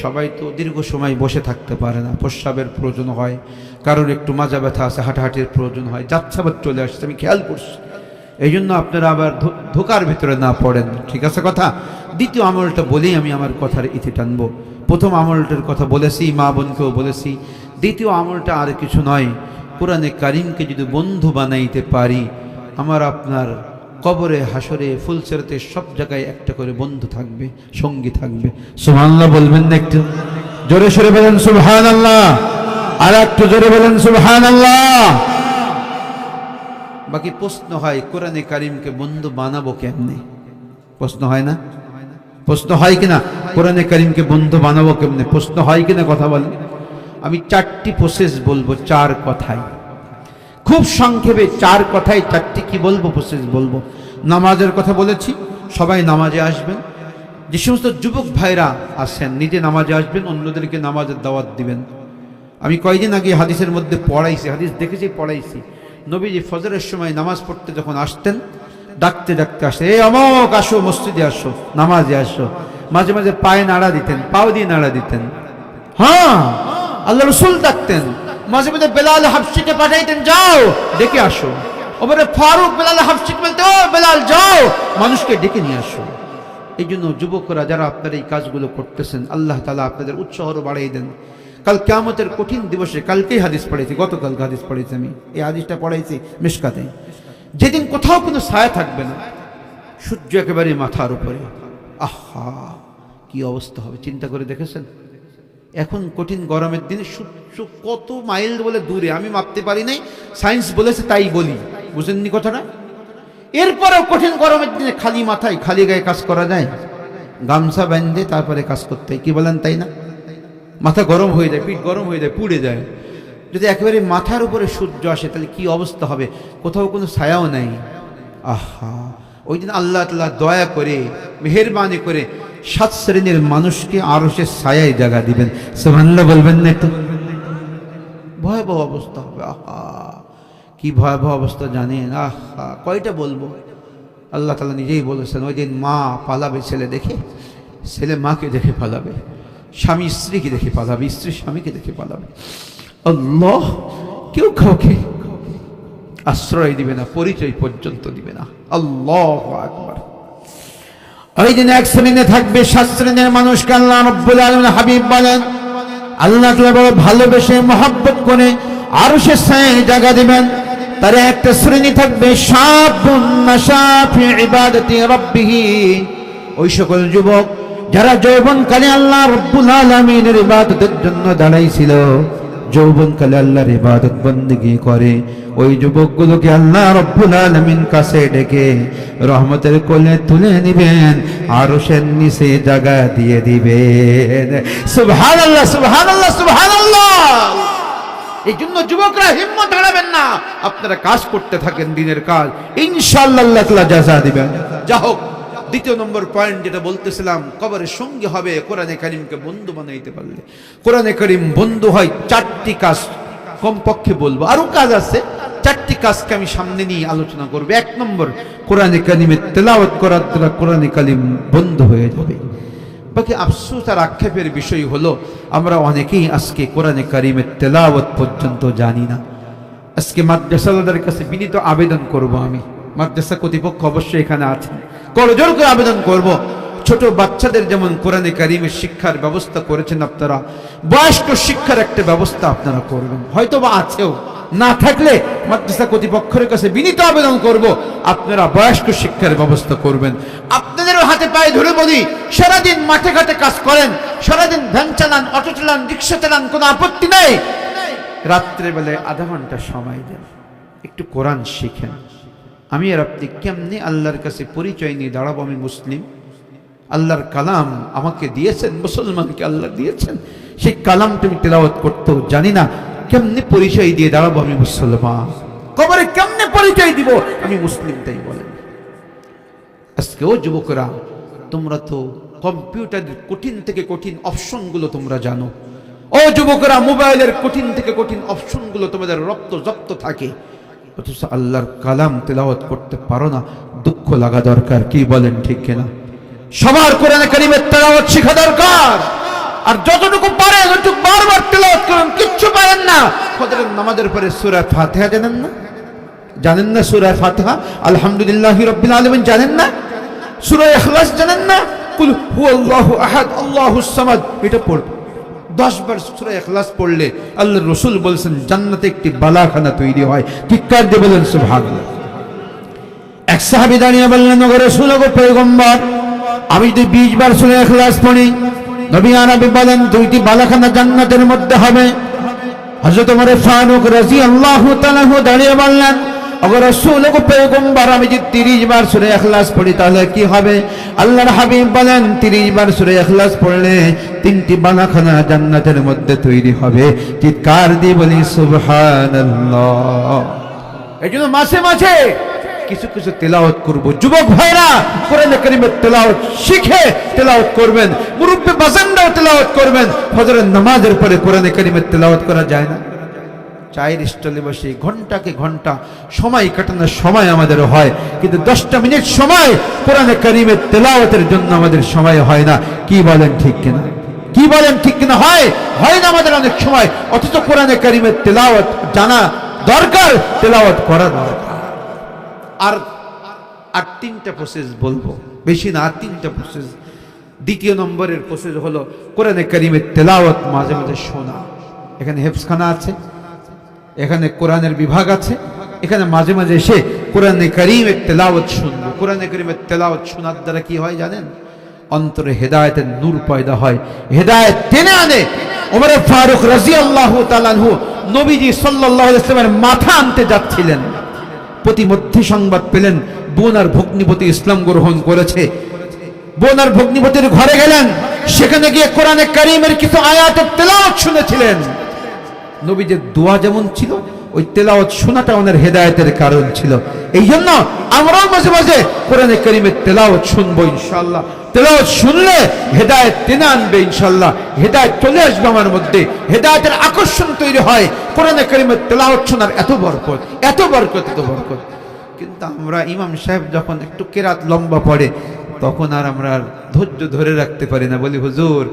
সবাই তো দীর্ঘ সময় বসে থাকতে পারে না, প্রস্রাবের প্রয়োজন হয়, কারোর একটু মাজা ব্যথা আছে, হাঁটাহাঁটির প্রয়োজন হয়, যাচ্ছে আবার চলে আসছে, আমি খেয়াল করছি। এই জন্য আপনারা আবার ধোকার ভিতরে না পড়েন, ঠিক আছে কথা? 2য় আমলটা বলেই আমি আমার কথার ইতি টানবো। 1ম আমলটার কথা বলেছি, মা বোনকেও বলেছি। 2য় আমলটা আর কিছু নয়, কোরআনে কারিমকে যদি বন্ধু বানাইতে পারি, আমার আপনার কবরে, হাসরে, ফুলসিরাতে সব জায়গায় একটা করে বন্ধু থাকবে, সঙ্গী থাকবে। সুবহানাল্লাহ বলবেন না? একটু জোরে সরে বলেন সুবহানাল্লাহ, আর একটু জোরে বলেন সুবহানাল্লাহ। বাকি প্রশ্ন হয় কোরআনে কারিমকে বন্ধু বানাবো কেমনে? প্রশ্ন হয় না? প্রশ্ন হয় কিনা? কোরআনে কারিমকে বন্ধু বানাবো কেমনে? প্রশ্ন হয় কিনা? কথা বলেন। আমি 4টি প্রসেস বলবো, 4 কথায়, খুব সংক্ষেপে 4 কথায় 4টি কি বলবো? প্রসেস বলবো। নামাজের কথা বলেছি, সবাই নামাজে আসবেন। যে সমস্ত যুবক ভাইরা আছেন নিজে নামাজে আসবেন, অন্যদেরকে নামাজের দাওয়াত দিবেন। আমি কয়েকদিন আগে হাদিসের মধ্যে পড়াইছি, হাদিস দেখেছি, পড়াইছি। নবীজি ফজরের সময় নামাজ পড়তে যখন আসতেন, ডাকতে ডাকতে আসে, এ অমুক আসো, মসজিদে আসো, নামাজে আসো। মাঝে মাঝে পায়ে নাড়া দিতেন, পাও দিয়ে নাড়া দিতেন। হ্যাঁ, আল্লাহ রসুল ডাকতেন। মাঝে মাঝে বেলাল হাবশিকে পাঠাইতেন, যাও ডেকে আসো। ওমরে ফারুক বেলাল হাবশিকে বলতে, ও বেলাল যাও মানুষকে ডেকে নিয়ে আসো। এই জন্য যুবকরা যারা আপনারা এই কাজগুলো করতেছেন, আল্লাহ তাআলা আপনাদের উৎসাহ বাড়িয়ে দেন। কাল কিয়ামতের কঠিন দিবসে, কালকেই হাদিস পড়েছি, গতকাল হাদিস পড়েছি আমি, এই হাদিসটা পড়াইছি মিশকাতে, যেদিন কোথাও কোনো ছায়া থাকবে না, সূর্য একেবারে মাথার উপরে। আহা, কি অবস্থা হবে চিন্তা করে দেখেছেন? এখন কঠিন গরমের দিনে সূর্য কত মাইল বলে দূরে, আমি মাপতে পারি নাই, সায়েন্স বলেছে তাই বলি, বুঝেননি কথাটা? এরপরেও কঠিন গরমের দিনে খালি মাথায় খালি গায়ে কাজ করা যায়? গামছা বেঁধে তারপরে কাজ করতে হয়, কি বলেন তাই না? মাথা গরম হয়ে যায়, পিঠ গরম হয়ে যায়, পুড়ে যায়। যদি একেবারে মাথার উপরে সূর্য আসে তাহলে কি অবস্থা হবে? কোথাও কোনো ছায়াও নাই। আহা, ওই দিন আল্লাহ তাআলা দয়া করে মেহেরবানি করে 7 শ্রেণীর মানুষকে আরশের ছায়ায় জায়গা দিবেন। সুবহানাল্লাহ বলবেন না একটু? ভয়াবহ অবস্থা হবে। আহা, কি ভয়াবহ অবস্থা জানেন? আহা, কয়টা বলবো? আল্লাহ তাআলা নিজেই বলেছেন, ওই দিন মা পালাবে ছেলে দেখে, ছেলে মাকে দেখে পালাবে, স্বামী স্ত্রীকে দেখে পালাবে, স্ত্রী স্বামীকে দেখে পালাবে। আল্লাহ, কেউ কাউকে আশ্রয় দিবে না, পরিচয় পর্যন্ত দিবে না। আল্লাহু আকবার। ওই দিন 1 শ্রেণীতে থাকবে 7 শ্রেণীর মানুষকে আল্লাহ রাব্বুল আলামিন হাবিব বলেন, আল্লাহ তাআলা বড় ভালোবেসে মহব্বত করে আরশের ছায়ায় জায়গা দিবেন। তার একটা শ্রেণী থাকবে শাবুন নাশা ফি ইবাদাতি রাব্বিহি, ওই সকল যুবক যারা যৌবনকালে আল্লাহ রাব্বুল আলামিনের ইবাদতের জন্য দাঁড়াইছিল, যৌবনকালে আল্লাহর ইবাদত বন্দেগী করে, ওই যুবকগুলোকে আল্লাহ রাব্বুল আলামিন কাছে ডেকে রহমতের কোলে তুলে নেবেন, আরশের নিচে জায়গা দিয়ে দিবেন। সুবহানাল্লাহ, সুবহানাল্লাহ, সুবহানাল্লাহ। এই জন্য যুবকরা হিম্মত হারাবেন না, আপনারা কাজ করতে থাকেন, দিনের কাজ, ইনশাআল্লাহ আল্লাহ তাআলা জাযা দিবেন। যা হোক, 2 নম্বর পয়েন্ট যেটা বলতেছিলাম, কবরের সঙ্গী হবে কোরআনে কারীমকে বন্ধু বানাইতে পারলে। কোরআনে কারীম বন্ধু হয় 4টি কাজ, কমপক্ষে বলবো, আরো কাজ আছে, 4টি কাজকে আমি সামনে নিয়ে আলোচনা করব। 1 নম্বর, কোরআনে কারীমের তেলাওয়াত করার দ্বারা কোরআনে কারীম বন্ধু হয়ে যাবে। বাকি আফসোস আর আক্ষেপের বিষয় হলো, আমরা অনেকেই আজকে কোরআনে কারীমের তেলাওয়াত পর্যন্ত জানি না। আজকে মাদ্রাসাওয়ালাদের কাছে বিনীত আবেদন করব, আমি মাদ্রাসা কর্তৃপক্ষ অবশ্যই এখানে আছেন, করজোর করে আবেদন করব, ছোট বাচ্চাদের যেমন কোরআনে কারীমের শিক্ষার ব্যবস্থা করেছেন আপনারা, বয়স্ক শিক্ষার একটা ব্যবস্থা আপনারা করবেন। হয়তো বা আছেও, না থাকলে মাদ্রাসা কর্তৃপক্ষের কাছে বিনীত আবেদন করব, আপনারা বয়স্ক শিক্ষার ব্যবস্থা করবেন। আপনাদেরও হাতে পায়ে ধরে বলি, সারাদিন মাঠে ঘাটে কাজ করেন, সারাদিন ভ্যান চালান, অটো চালান, রিক্সা চালান, কোনো আপত্তি নেই, রাত্রেবেলায় আধা ঘন্টা সময় দেন, একটু কোরআন শিখেন। আমি আর আপনি কেমনি আল্লাহর কাছে পরিচয় নিয়ে দাঁড়াবো? আমি মুসলিম, আল্লাহর কালাম আমাকে দিয়েছেন, মুসলমানকে আল্লাহ দিয়েছেন, সেই কালামটা আমি তেলাওয়াত করতেও জানি না, কেমনে পরিচয় দিয়ে দাঁড়াবো আমি মুসলমান? কবরে কেমনে পরিচয় দিব আমি মুসলিম? তাই বলেন। আজকে ও যুবকরা, তোমরা তো কম্পিউটারের কঠিন থেকে কঠিন অপশনগুলো তোমরা জানো। ও যুবকরা, মোবাইলের কঠিন থেকে কঠিন অপশনগুলো তোমাদের রপ্ত জপ্ত থাকে, অথচ আল্লাহর কালাম তেলাওয়াত করতে পারো না। দুঃখ লাগা দরকার, কি বলেন ঠিক কিনা? সবার কোরআনে কারীমের তেলাওয়াত শেখা দরকার, আর যতটুকু পারেন ততটুকু বারবার তেলাওয়াত করুন। কিচ্ছু পারেন না, ফজরের নামাজের পরে সূরা ফাতিহা জানেন না? জানেন না সূরা ফাতিহা? আলহামদুলিল্লাহি রাব্বিল আলামিন জানেন না? সূরা ইখলাস জানেন না? কুল হুয়াল্লাহু আহাদ আল্লাহুস সামাদ, এটা পড়ুন। 10 বার সূরা ইখলাস পড়লে আল্লাহর রাসূল বলেছেন জান্নাতে একটি বালাখানা তৈরি হয়। চিৎকার দিয়ে বলেন সুবহানাল্লাহ। এক সাহাবী দাঁড়িয়ে বললেন, ওগো রাসূল, ওগো পয়গম্বর, আমি যদি 20 বার সূরা ইখলাস পড়ি, নবী আরবি বলেন 2টি বালাখানা জান্নাতের মধ্যে হবে। হযরত ওমর ফারুক রাদিয়াল্লাহু তাআলা দাঁড়িয়ে বললেন, ওগো রাসূল, ওগো পয়গম্বর, আমি যদি 30 বার সূরা ইখলাস পড়ি তাহলে কি হবে? আল্লাহর হাবিব বলেন 30 বার সূরা ইখলাস পড়লে 3টি বালাখানা জান্নাতের মধ্যে তৈরি হবে। চিৎকার দিয়ে বলি সুবহানাল্লাহ। এজন্য মাঝে মাঝে কিছু কিছু তেলাওয়াত করব। যুবক ভাইরা, কোরআনে কারীমের তেলাওয়াত শিখে তেলাওয়াত করবেন, মুরব্বি বাজানরাও তেলাওয়াত করবেন। ফজরের নামাজের পরে কোরআনে কারীমের তেলাওয়াত করা যায় না? চায়ের স্টলে বসে ঘন্টাকে ঘন্টা সময় কাটানোর সময় আমাদের হয়, কিন্তু 10টা মিনিট সময় কোরআনে কারিমের তেলাওয়াতের জন্য আমাদের সময় হয় না। কি বলেন ঠিক কিনা? কি বলেন ঠিক কিনা? হয় না আমাদের অনেক সময়। অথচ কোরআনে কারিমের তেলাওয়াত জানা দরকার, তেলাওয়াত করা দরকার। আর 3টা প্রসেস বলবো, বেশি না, 3টা প্রসেস। দ্বিতীয় নম্বরের প্রসেস হলো কোরআনে কারিমের তেলাওয়াত মাঝে মাঝে শোনা। এখানে হেফজখানা আছে, এখানে কোরআনের বিভাগ আছে, এখানে মাঝে মাঝে এসে কোরআনে কারিমের তেলাওয়াত শুনবো। কোরআনে কারিমের তেলাওয়াত শোনার দ্বারা কি হয় জানেন? অন্তরে হেদায়েতের নূর পয়দা হয়, হেদায়েত টেনে আনে। ওমর ফারুক রাদিয়াল্লাহু তাআলা আনহু নবীজি সাল্লাল্লাহু আলাইহি ওয়াসাল্লামের মাথা আনতে যাচ্ছিলেন, প্রতিমধ্যে সংবাদ পেলেন বোন আর ভগ্নিপতি ইসলাম গ্রহণ করেছে। বোন আর ভগ্নিপতির ঘরে গেলেন, সেখানে গিয়ে কোরআনে কারিমের কিছু আয়াতের তেলাওয়াত শুনেছিলেন। নবীজির দোয়া যেমন ছিল, ওই তেলাওয়াত শোনাটা ওনার হেদায়েতের কারণ ছিল। এই জন্য আমরাও মাঝে মাঝে কোরআনে কারিমের তেলাওয়াত শুনবো ইনশাআল্লাহ। তেলাওয়াত শুনলে হেদায়েত টেনে আনবে ইনশাআল্লাহ, হেদায়েত চলে আসবে আমার মধ্যে, হেদায়েতের আকর্ষণ তৈরি হয়। কোরআনে কারিমের তেলাওয়াত শোনার এত বরকত, এত বরকত, এত বরকত। কিন্তু আমরা ইমাম সাহেব যখন একটু কেরাত লম্বা পড়ে, তখন আর আমরা ধৈর্য ধরে রাখতে পারি না, বলি হুজুর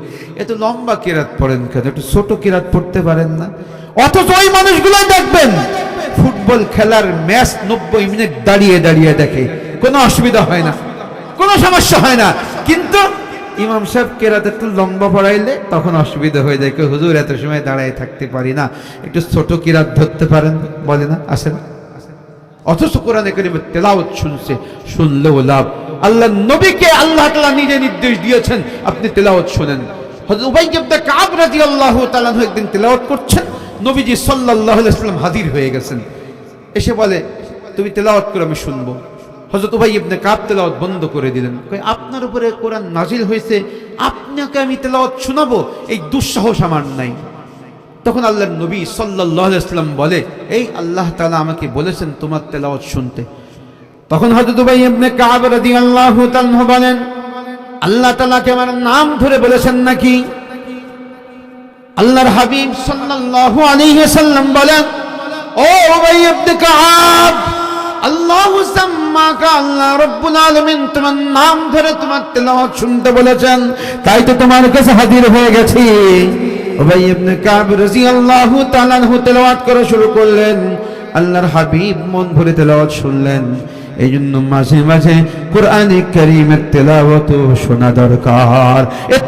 এত লম্বা কেরাত পড়েন কেন, একটু ছোট কেরাত পড়তে পারেন না? অথচ ওই মানুষগুলো দেখবেন ফুটবল খেলার ম্যাচ 90 মিনিট দাঁড়িয়ে দাঁড়িয়ে দেখে, কোনো অসুবিধা হয় না, কোনো সমস্যা হয় না। কিন্তু ইমাম সাহেব কেরাত একটু লম্বা পড়াইলে তখন অসুবিধা হয়ে যায়, হুজুর এত সময় দাঁড়ায় থাকতে পারি না, একটু ছোট কেরাত ধরতে পারেন, বলে না, আসেন। অথচ কোরআনে কারিমের তেলাওয়াত শুনলেও লাভ। আল্লাহর নবীকে আল্লাহ তাআলা নিজে নির্দেশ দিয়েছেন আপনি তেলাওয়াত শুনেন। হযরত উবাই ইবনে কাব রাদিয়াল্লাহু তাআলা একদিন তেলাওয়াত করছেন, নবীজি সাল্লাল্লাহু আলাইহি ওয়াসাল্লাম হাজির হয়ে গেছেন। এসে বলে তুমি তেলাওয়াত করো, আমি শুনবো। হযরত উবাই ইবনে কাব তেলাওয়াত বন্ধ করে দিলেন। কই আপনার উপরে কোরআন নাজিল হয়েছে, আপনাকে আমি তেলাওয়াত শোনাবো, এই দুঃসাহস আমার নাই। তখন আল্লাহর নবী সাল্লাল্লাহু আলাইহি ওয়াসাল্লাম বলে, এই আল্লাহ তাআলা আমাকে বলেছেন তোমার তেলাওয়াত শুনতে। তখন হযরত উবাই ইবনে কাব রাদিয়াল্লাহু তাআলা বলেন, আল্লাহ তাআলা কে আমার নাম ধরে বলেছেন নাকি? আল্লাহর হাবিব সাল্লাল্লাহু আলাইহি ওয়াসাল্লাম বলেন, ও উবাই ইবনে কাব, আল্লাহু সাম্মাকা, আল্লাহ রাব্বুল আলামিন তোমার নাম ধরে তোমার তেলাওয়াত শুনতে বলেছেন, তাই তো তোমার কাছে হাজির হয়ে গেছি। উবাই ইবনে কাব রাদিয়াল্লাহু তাআলা তেলাওয়াত করা শুরু করলেন। আল্লাহর হাবিব মন ভরে তেলাওয়াত শুনলেন। এই জন্য মাঝে মাঝে কোরআনে কারিমের তেলাওয়াত শোনা দরকার। এর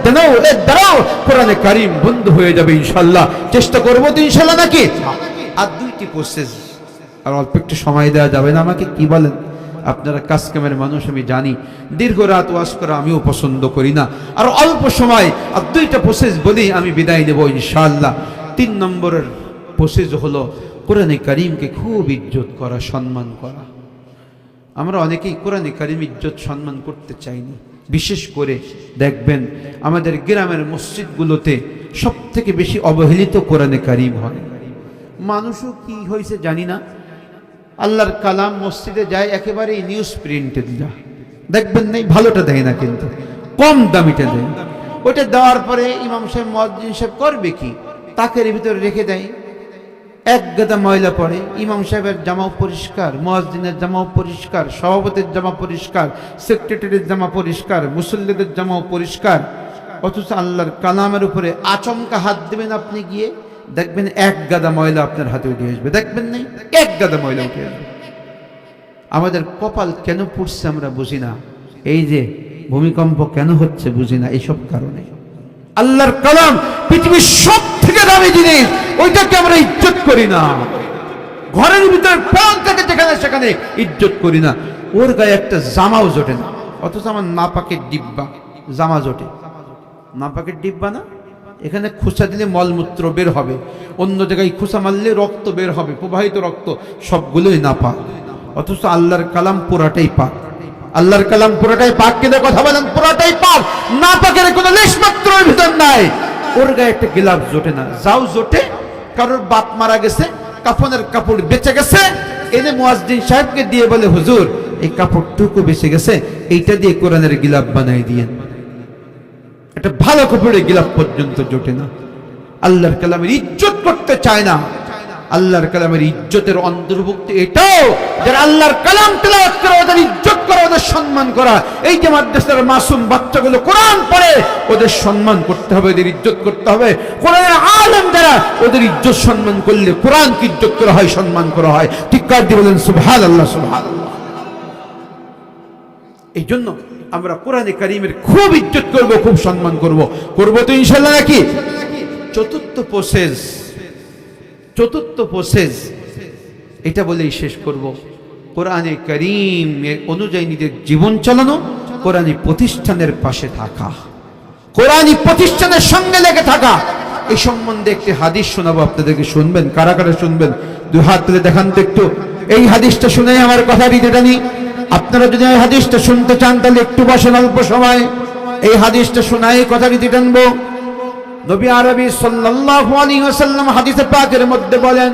দ্বারাও কোরআনে কারিম বন্ধ হয়ে যাবে ইনশাআল্লাহ। চেষ্টা করবো তো ইনশাআল্লাহ, নাকি? আর 2টি প্রসেস, আর অল্প একটু সময় দেওয়া যাবে না আমাকে? কি বলেন? আপনারা কাজ কামের মানুষ, আমি জানি, দীর্ঘ রাত ওয়াজ করা আমিও পছন্দ করি না। আর অল্প সময় আর 2টা প্রসেস বলেই আমি বিদায় নেব ইনশাআল্লাহ। 3 নম্বরের প্রসেস হলো কোরআনে কারিমকে খুব ইজ্জত করা, সম্মান করা। আমরা অনেকেই কোরআনে কারিম ইজ্জত সম্মান করতে চাইনি। বিশেষ করে দেখবেন আমাদের গ্রামের মসজিদগুলোতে সব থেকে বেশি অবহেলিত কোরআনে কারিম হয়। মানুষও কি হয়েছে জানি না, আল্লাহর কালাম মসজিদে যায় একেবারে নিউজ প্রিন্টেড যায়, দেখবেন নাই, ভালোটা দেয় না, কিন্তু কম দামিটা দেয়। ওইটা দেওয়ার পরে ইমাম সাহেব মুয়াজ্জিন সাহেব করবে কি, তাকের ভিতরে রেখে দেয়, এক গাদা ময়লা পড়ে। ইমাম সাহেবের জামাও পরিষ্কার, মুয়াজ্জিনের জামাও পরিষ্কার, সভাপতির জামা পরিষ্কার, সেক্রেটারির জামা পরিষ্কার, মুসল্লিদের জামাও পরিষ্কার। অথচ আল্লাহর কালামের উপরে আচমকা হাত দেবেন আপনি, গিয়ে দেখবেন এক গাদা ময়লা আপনার হাতে উঠে আসবে, দেখবেন নাই, এক গাদা ময়লা উঠে আসবে। আমাদের কপাল কেন পুড়ছে আমরা বুঝি না, এই যে ভূমিকম্প কেন হচ্ছে বুঝি না, এইসব কারণে। আল্লাহর কালাম পৃথিবীর সব থেকে দামি জিনিস, ওইটাকে আমরা ইজ্জত করি না। ঘরের ভিতরে প্রাণ থেকে যেখানে সেখানে ইজ্জত করি না। ওর গায়ে একটা জামাও জোটে না, অথচ আমার নাপাকের ডিব্বা জামা জোটে। নাপাকের ডিব্বা না, এখানে খুসা দিলে মলমূত্র বের হবে, অন্য জায়গায় খুসা মারলে রক্ত বের হবে, প্রবাহিত রক্ত, সবগুলোই নাপাক। অথচ আল্লাহর কালাম পুরাটাই পাক। আল্লাহর কালাম পুরাটাই পাক, কিনা কথা বলেন? পুরাটাই পাক, নাপাকের কোনো লেশ মাত্র ভিতর নাই। ওর গায়ে একটা গিলাফ জোটে না, যাও জোটে, কারোর বাপ মারা গেছে, কাফনের কাপড় বেঁচে গেছে, এনে মুয়াজ্জিন সাহেবকে দিয়ে বলে, হুজুর এই কাপড়টুকু বেঁচে গেছে, এইটা দিয়ে কোরআনের গিলাফ বানাই দিয়েন। একটা ভালো কাপড়ের গিলাফ পর্যন্ত জোটে না। আল্লাহর কালামের ইজ্জত করতে চায় না। আল্লাহর কালামের ইজ্জতের অন্তর্ভুক্ত এটাও, যারা আল্লাহর কালাম তেলাওয়াত করে ওদের ইজ্জত করা, ওদের সম্মান করা। এই যে মাদ্রাসার মাসুম বাচ্চাগুলো কোরআন পড়ে, ওদের সম্মান করতে হবে, ওদের ইজ্জত করতে হবে। কোরআনের আলেম যারা, ওদের ইজ্জত সম্মান করলে কোরআনকে ইজ্জত করা হয়, সম্মান করা হয়। ঠিক কার দিয়ে বলেন সুবহানাল্লাহ, সুবহানাল্লাহ। এই জন্য আমরা কোরআনে কারীমের খুব ইজ্জত করব, খুব সম্মান করব। করব তো ইনশাআল্লাহ নাকি? চতুর্থ প্রসেস এটা বলেই শেষ করব। কোরআনে কারীম অনুযায়ী নিজের জীবন চালানো, কোরআনী প্রতিষ্ঠানের পাশে থাকা, কোরআনী প্রতিষ্ঠানের সঙ্গে লেগে থাকা। এই সম্বন্ধে একটি হাদিস শোনাবো আপনাদেরকে, শুনবেন? কারা কারা শুনবেন? দুই হাত তুলে দেখান তো একটু। এই হাদিসটা শুনে আমার কথা দিতে টানি। আপনারা যদি এই হাদিসটা শুনতে চান তাহলে একটু বসেন, অল্প সময় এই হাদিসটা শোনায় কথা দিতে টানবো। নবী আরবি সাল্লাল্লাহু আলাইহি ওয়াসাল্লাম হাদিসে পাকের মধ্যে বলেন,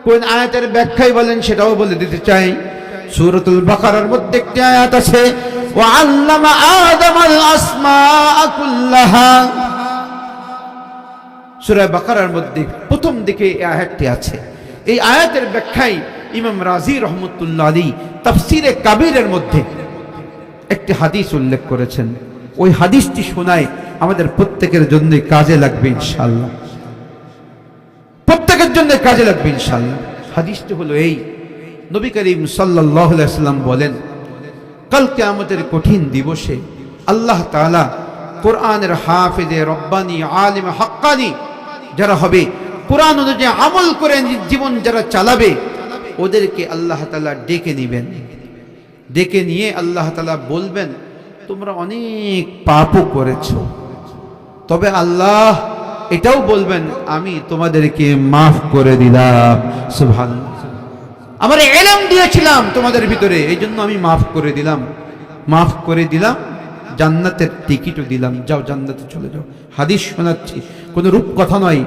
কোন আয়াতের ব্যাখ্যায় বলেন সেটাও বলে দিতে চাই। সূরাতুল বাকারার মধ্যে একটি আয়াত আছে, ওয়া আল্লামা আদামাল আসমাআ কুল্লাহা। সূরা বাকারার মধ্যে প্রথম দিকে এই আয়াতটি আছে। এই আয়াতের ব্যাখ্যায় ইমাম রাজি রহমতুল্লাহ আলাইহি তাফসীরে কাবীরের মধ্যে একটি হাদিস উল্লেখ করেছেন। ওই হাদিসটি শোনায় আমাদের প্রত্যেকের জন্য কাজে লাগবে ইনশাআল্লাহ, প্রত্যেকের জন্য কাজে লাগবে ইনশাআল্লাহ। হাদিসটি হলো এই, নবী করিম সাল্লাল্লাহু আলাইহি ওয়াসাল্লাম বলেন, কাল কিয়ামতের কঠিন দিবসে আল্লাহ তাআলা কোরআনের হাফেজে রব্বানি, আলিম হাক্কানি যারা হবে, কোরআন অনুযায়ী আমল করে জীবন যারা চালাবে, ওদেরকে আল্লাহ তাআলা ডেকে নেবেন। ডেকে নিয়ে আল্লাহ তাআলা বলবেন, তোমরা অনেক পাপও করেছো, তবে আল্লাহ এটাও বলবেন, আমি তোমাদেরকে মাফ করে দিলাম। সুবহানাল্লাহ, আমার ইলম দিয়েছিলাম তোমাদের ভিতরে, এই জন্য আমি মাফ করে দিলাম। মাফ করে দিলাম, জান্নাতের টিকিটও দিলাম, যাও জান্নাতে চলে যাও। হাদিস শোনাচ্ছি, কোনো রূপ কথা নয়।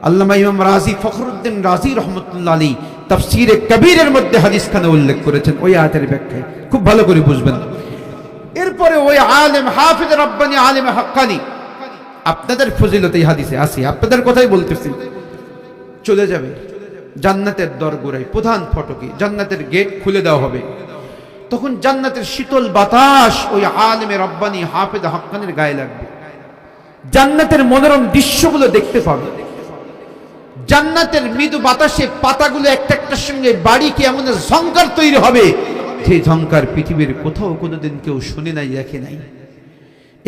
আল্লামা ইমাম রাজি, ফখরুদ্দিন রাজি রহমতুল্লাহ আলাইহি তাফসীরে কবীরের মধ্যে হাদিসখানে উল্লেখ করেছেন, ওই আয়াতের ব্যাখ্যায় খুব ভালো করে বুঝবেন। এরপরে ওই আলেম হাফেজ রব্বানি, আলিম হাক্কানি, আপনাদের ফজিলত এই হাদিসে আছে, আপনাদের কথাই বলতেছি, চলে যাবে জান্নাতের দরগোড়ায়, প্রধান ফটকে জান্নাতের গেট খুলে দেওয়া হবে। তখন জান্নাতের শীতল বাতাস ওই আলেমে রব্বানি, হাফেজ হাক্কানির গায়ে লাগবে। জান্নাতের মনোরম দৃশ্যগুলো দেখতে পাবে। জান্নাতের মৃদু বাতাসে পাতাগুলো একটা একটার সঙ্গে বাড়ি কি এমন ঝংকার তৈরি হবে, যে ঝংকার পৃথিবীর কোথাও কোনোদিন কেউ শুনে নাই, দেখে নাই।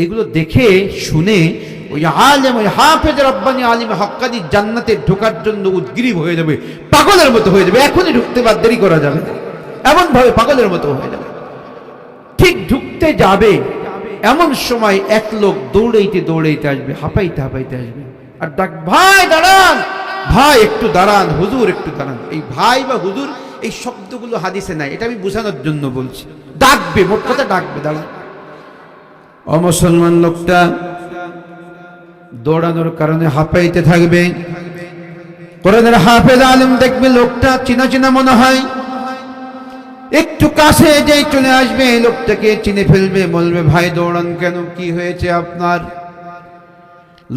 এগুলো দেখে শুনে ওই আলেম, ওই হাফেজ রব্বানি, আলিম হাক্কানি জান্নাতে ঢোকার জন্য উদ্গ্রীব হয়ে যাবে, পাগলের মতো হয়ে যাবে। এখনই ঢুকতে বাদ, দেরি করা যাবে না, এমন ভাবে পাগলের মতো হয়ে যাবে। ঠিক ঢুকতে যাবে এমন সময় এক লোক দৌড়াইতে দৌড়াইতে আসবে, হাঁপাইতে হাঁপাইতে আসবে, আর ডাক, ভাই দাঁড়ান, ভাই একটু দাঁড়ান, হুজুর একটু দাঁড়ান। এই ভাই বা হুজুর এই শব্দগুলো হাদিসে নাই, এটা আমি বোঝানোর জন্য বলছি। ডাকবে, মোট কথা ডাকবে, দাঁড়ান। অমুসলমান লোকটা দৌড়ানোর কারণে হাঁপাইতে থাকবে। কোরআনের হাফেজ আলেম দেখবে লোকটা চিনা চিনা মনে হয়, একটু কাছে যেই চলে আসবে, লোকটাকে চিনে ফেলবে, বলবে, ভাই দৌড়ান কেন, কি হয়েছে আপনার?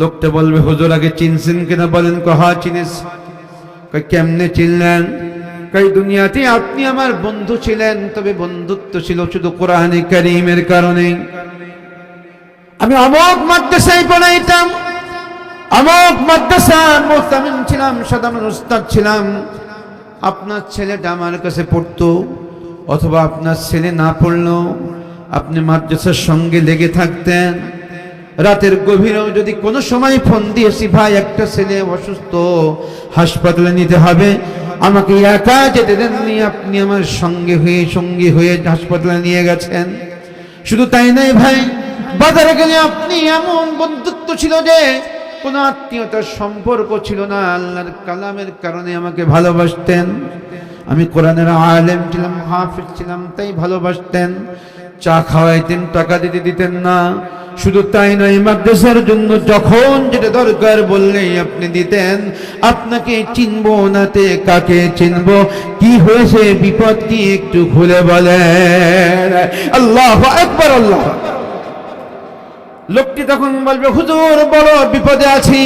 লোকটা বলবে, হুজুর আগে চিনছেন কিনা বলেন? কহা চিনিস। কেমনে চিনলেন? কই দুনিয়াতে আপনি আমার বন্ধু ছিলেন, তবে বন্ধুত্ব ছিল শুধু কোরআনে কারীমের কারণে। আমি অমুক মাদ্রাসায় পড়াইতাম, অমুক মাদ্রাসার মুহতামিম ছিলাম, সাধারণ উস্তাদ ছিলাম। আপনার ছেলেটা আমার কাছে পড়তো, অথবা আপনার ছেলে না পড়লো, আপনি মাদ্রাসার সঙ্গে লেগে থাকতেন। রাতের গভীরেও যদি কোনো সময় ফোন দিয়েছি, ভাই একটা ছেলে অসুস্থ, হাসপাতালে নিতে হবে, আমাকে একা যেতে দেননি, আপনি আমার সঙ্গী হয়ে হাসপাতালে নিয়ে গেছেন। শুধু তাই নয় ভাই, বাজারে গেলে আপনি এমন বন্ধুত্ব ছিল যে কোনো আত্মীয়তার সম্পর্ক ছিল না, আল্লাহর কালামের কারণে আমাকে ভালোবাসতেন। আমি কোরআনের আলেম ছিলাম, হাফেজ ছিলাম, তাই ভালোবাসতেন। চা খাওয়াইতেন, টাকা দিতেন না। শুধু তাই নয়, মাদ্রাসার জন্য যখন যেটা দরকার বললেই আপনি দিতেন। আপনাকে চিনবো নাতে কাকে চিনবো? কি হয়েছে, বিপদ কি একটু খুলে বলেন। আল্লাহু আকবার, আল্লাহ। লোকটি তখন বলবে, হুজুর বড় বিপদে আছি,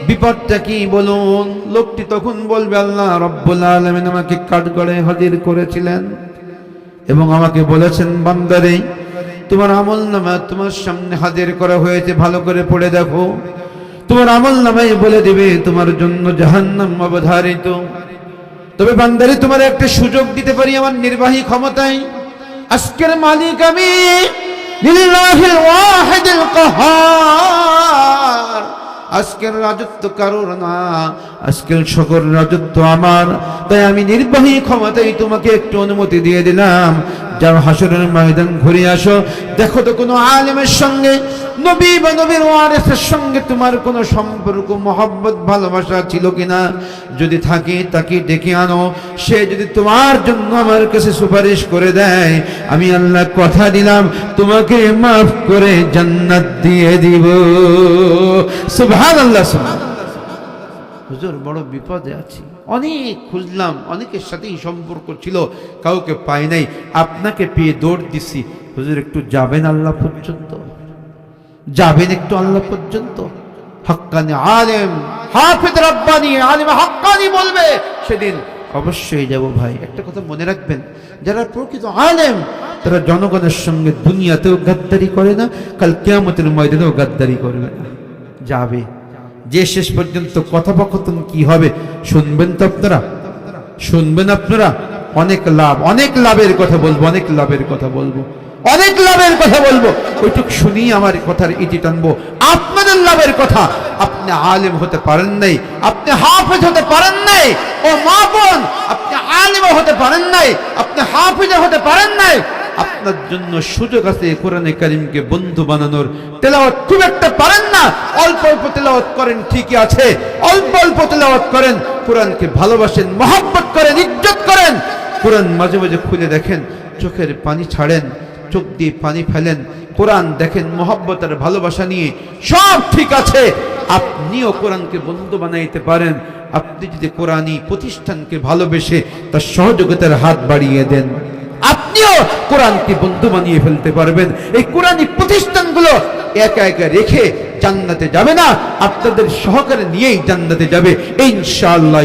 বিপদটা কি বলুন? লোকটি তখন বলবে, আল্লাহ রাব্বুল আলামিন আমাকে কাঠগড়ায় হাজির করেছিলেন এবং আমাকে বলেছেন, বান্দারে তোমার আমলনামা তোমার সামনে হাজির করা হয়েছে, ভালো করে পড়ে দেখো। তোমার আমলনামায় বলে দিবে তোমার জন্য জাহান্নাম অবধারিত। তবে বান্দারে তোমার একটা সুযোগ দিতে পারি আমার নির্বাহী ক্ষমতায়। আজকের মালিক আমি, লিল্লাহিল ওয়াহিদুল কাহার। আজকের রাজত্ব কারোর না, আজকের সকল রাজত্ব আমার। তাই আমি নির্বাহী ক্ষমতায় তোমাকে একটু অনুমতি দিয়ে দিলাম, যাও হাসরের ময়দান ঘুরে আসো। দেখো তো কোনো আলেমের সঙ্গে, নবী বা নবীর ওয়ারিসের সঙ্গে তোমার কোনো সম্পর্ক, মহব্বত, ভালোবাসা ছিল কিনা। যদি থাকে তাকে ডেকে আনো। সে যদি তোমার জন্য আমার কাছে সুপারিশ করে দেয়, আমি আল্লাহ কথা দিলাম তোমাকে মাফ করে জান্নাত দিয়ে দিব। সুবহানাল্লাহ। হুজুর বড় বিপদে আছি, অনেক খুঁজলাম, অনেকের সাথেই সম্পর্ক ছিল, কাউকে পাই নাই, আপনাকে পেয়ে দৌড় দিছি। হুজুর একটু যাবেন আল্লাহ পর্যন্ত, যাবেন একটু আল্লাহ পর্যন্ত। হাক্কানি আলেম, হাফেজ রাব্বানি, আলেম হাক্কানি বলবে সেদিন অবশ্যই যাব ভাই। একটা কথা মনে রাখবেন, যারা প্রকৃত আলেম তারা জনগণের সঙ্গে দুনিয়াতেও গাদ্দারি করে না, কাল কিয়ামতের ময়দানেও গাদ্দারি করবে না। যাবে, যে শেষ পর্যন্ত কথোপকথন কি হবে শুনবেন তো আপনারা, শুনবেন আপনারা। অনেক লাভ, অনেক লাভের কথা বলবো, অনেক লাভের কথা বলবো, অনেক লাভের কথা বলবো। ওইটুক শুনি আমার কথার ইতি টানবো। আপনাদের লাভের কথা। আপনি আলেম হতে পারেন নাই, আপনি হাফেজ হতে পারেন নাই, ও মা বোন, আপনি আলেম হতে পারেন নাই, আপনি হাফেজ হতে পারেন নাই। আপনার জন্য সুযোগ আছে কোরআনে কারীমকে বন্ধু বানানোর। তেলাওয়াত খুব একটা পারেন না, অল্প অল্প তেলাওয়াত করেন, ঠিকই আছে, অল্প অল্প তেলাওয়াত করেন। কোরআনকে ভালোবাসেন, মহব্বত করেন, ইজ্জত করেন। কোরআন মাঝে মাঝে খুলে দেখেন, চোখের পানি ছাড়েন, চোখ দিয়ে পানি ফেলেন, কোরআন দেখেন মহব্বত আর ভালোবাসা নিয়ে, সব ঠিক আছে। আপনিও কোরআনকে বন্ধু বানাইতে পারেন। আপনি যদি কোরআনী প্রতিষ্ঠানকে ভালোবেসে তার সহযোগিতার হাত বাড়িয়ে দেন, আপনিও কোরআনকে বন্ধু বানিয়ে ফেলতে পারবেন। এই কোরআনী প্রতিষ্ঠানগুলো একা একা রেখে জান্নাতে যাবে না, আপনাদের সহকারে নিয়েই জান্নাতে যাবে ইনশাআল্লাহ।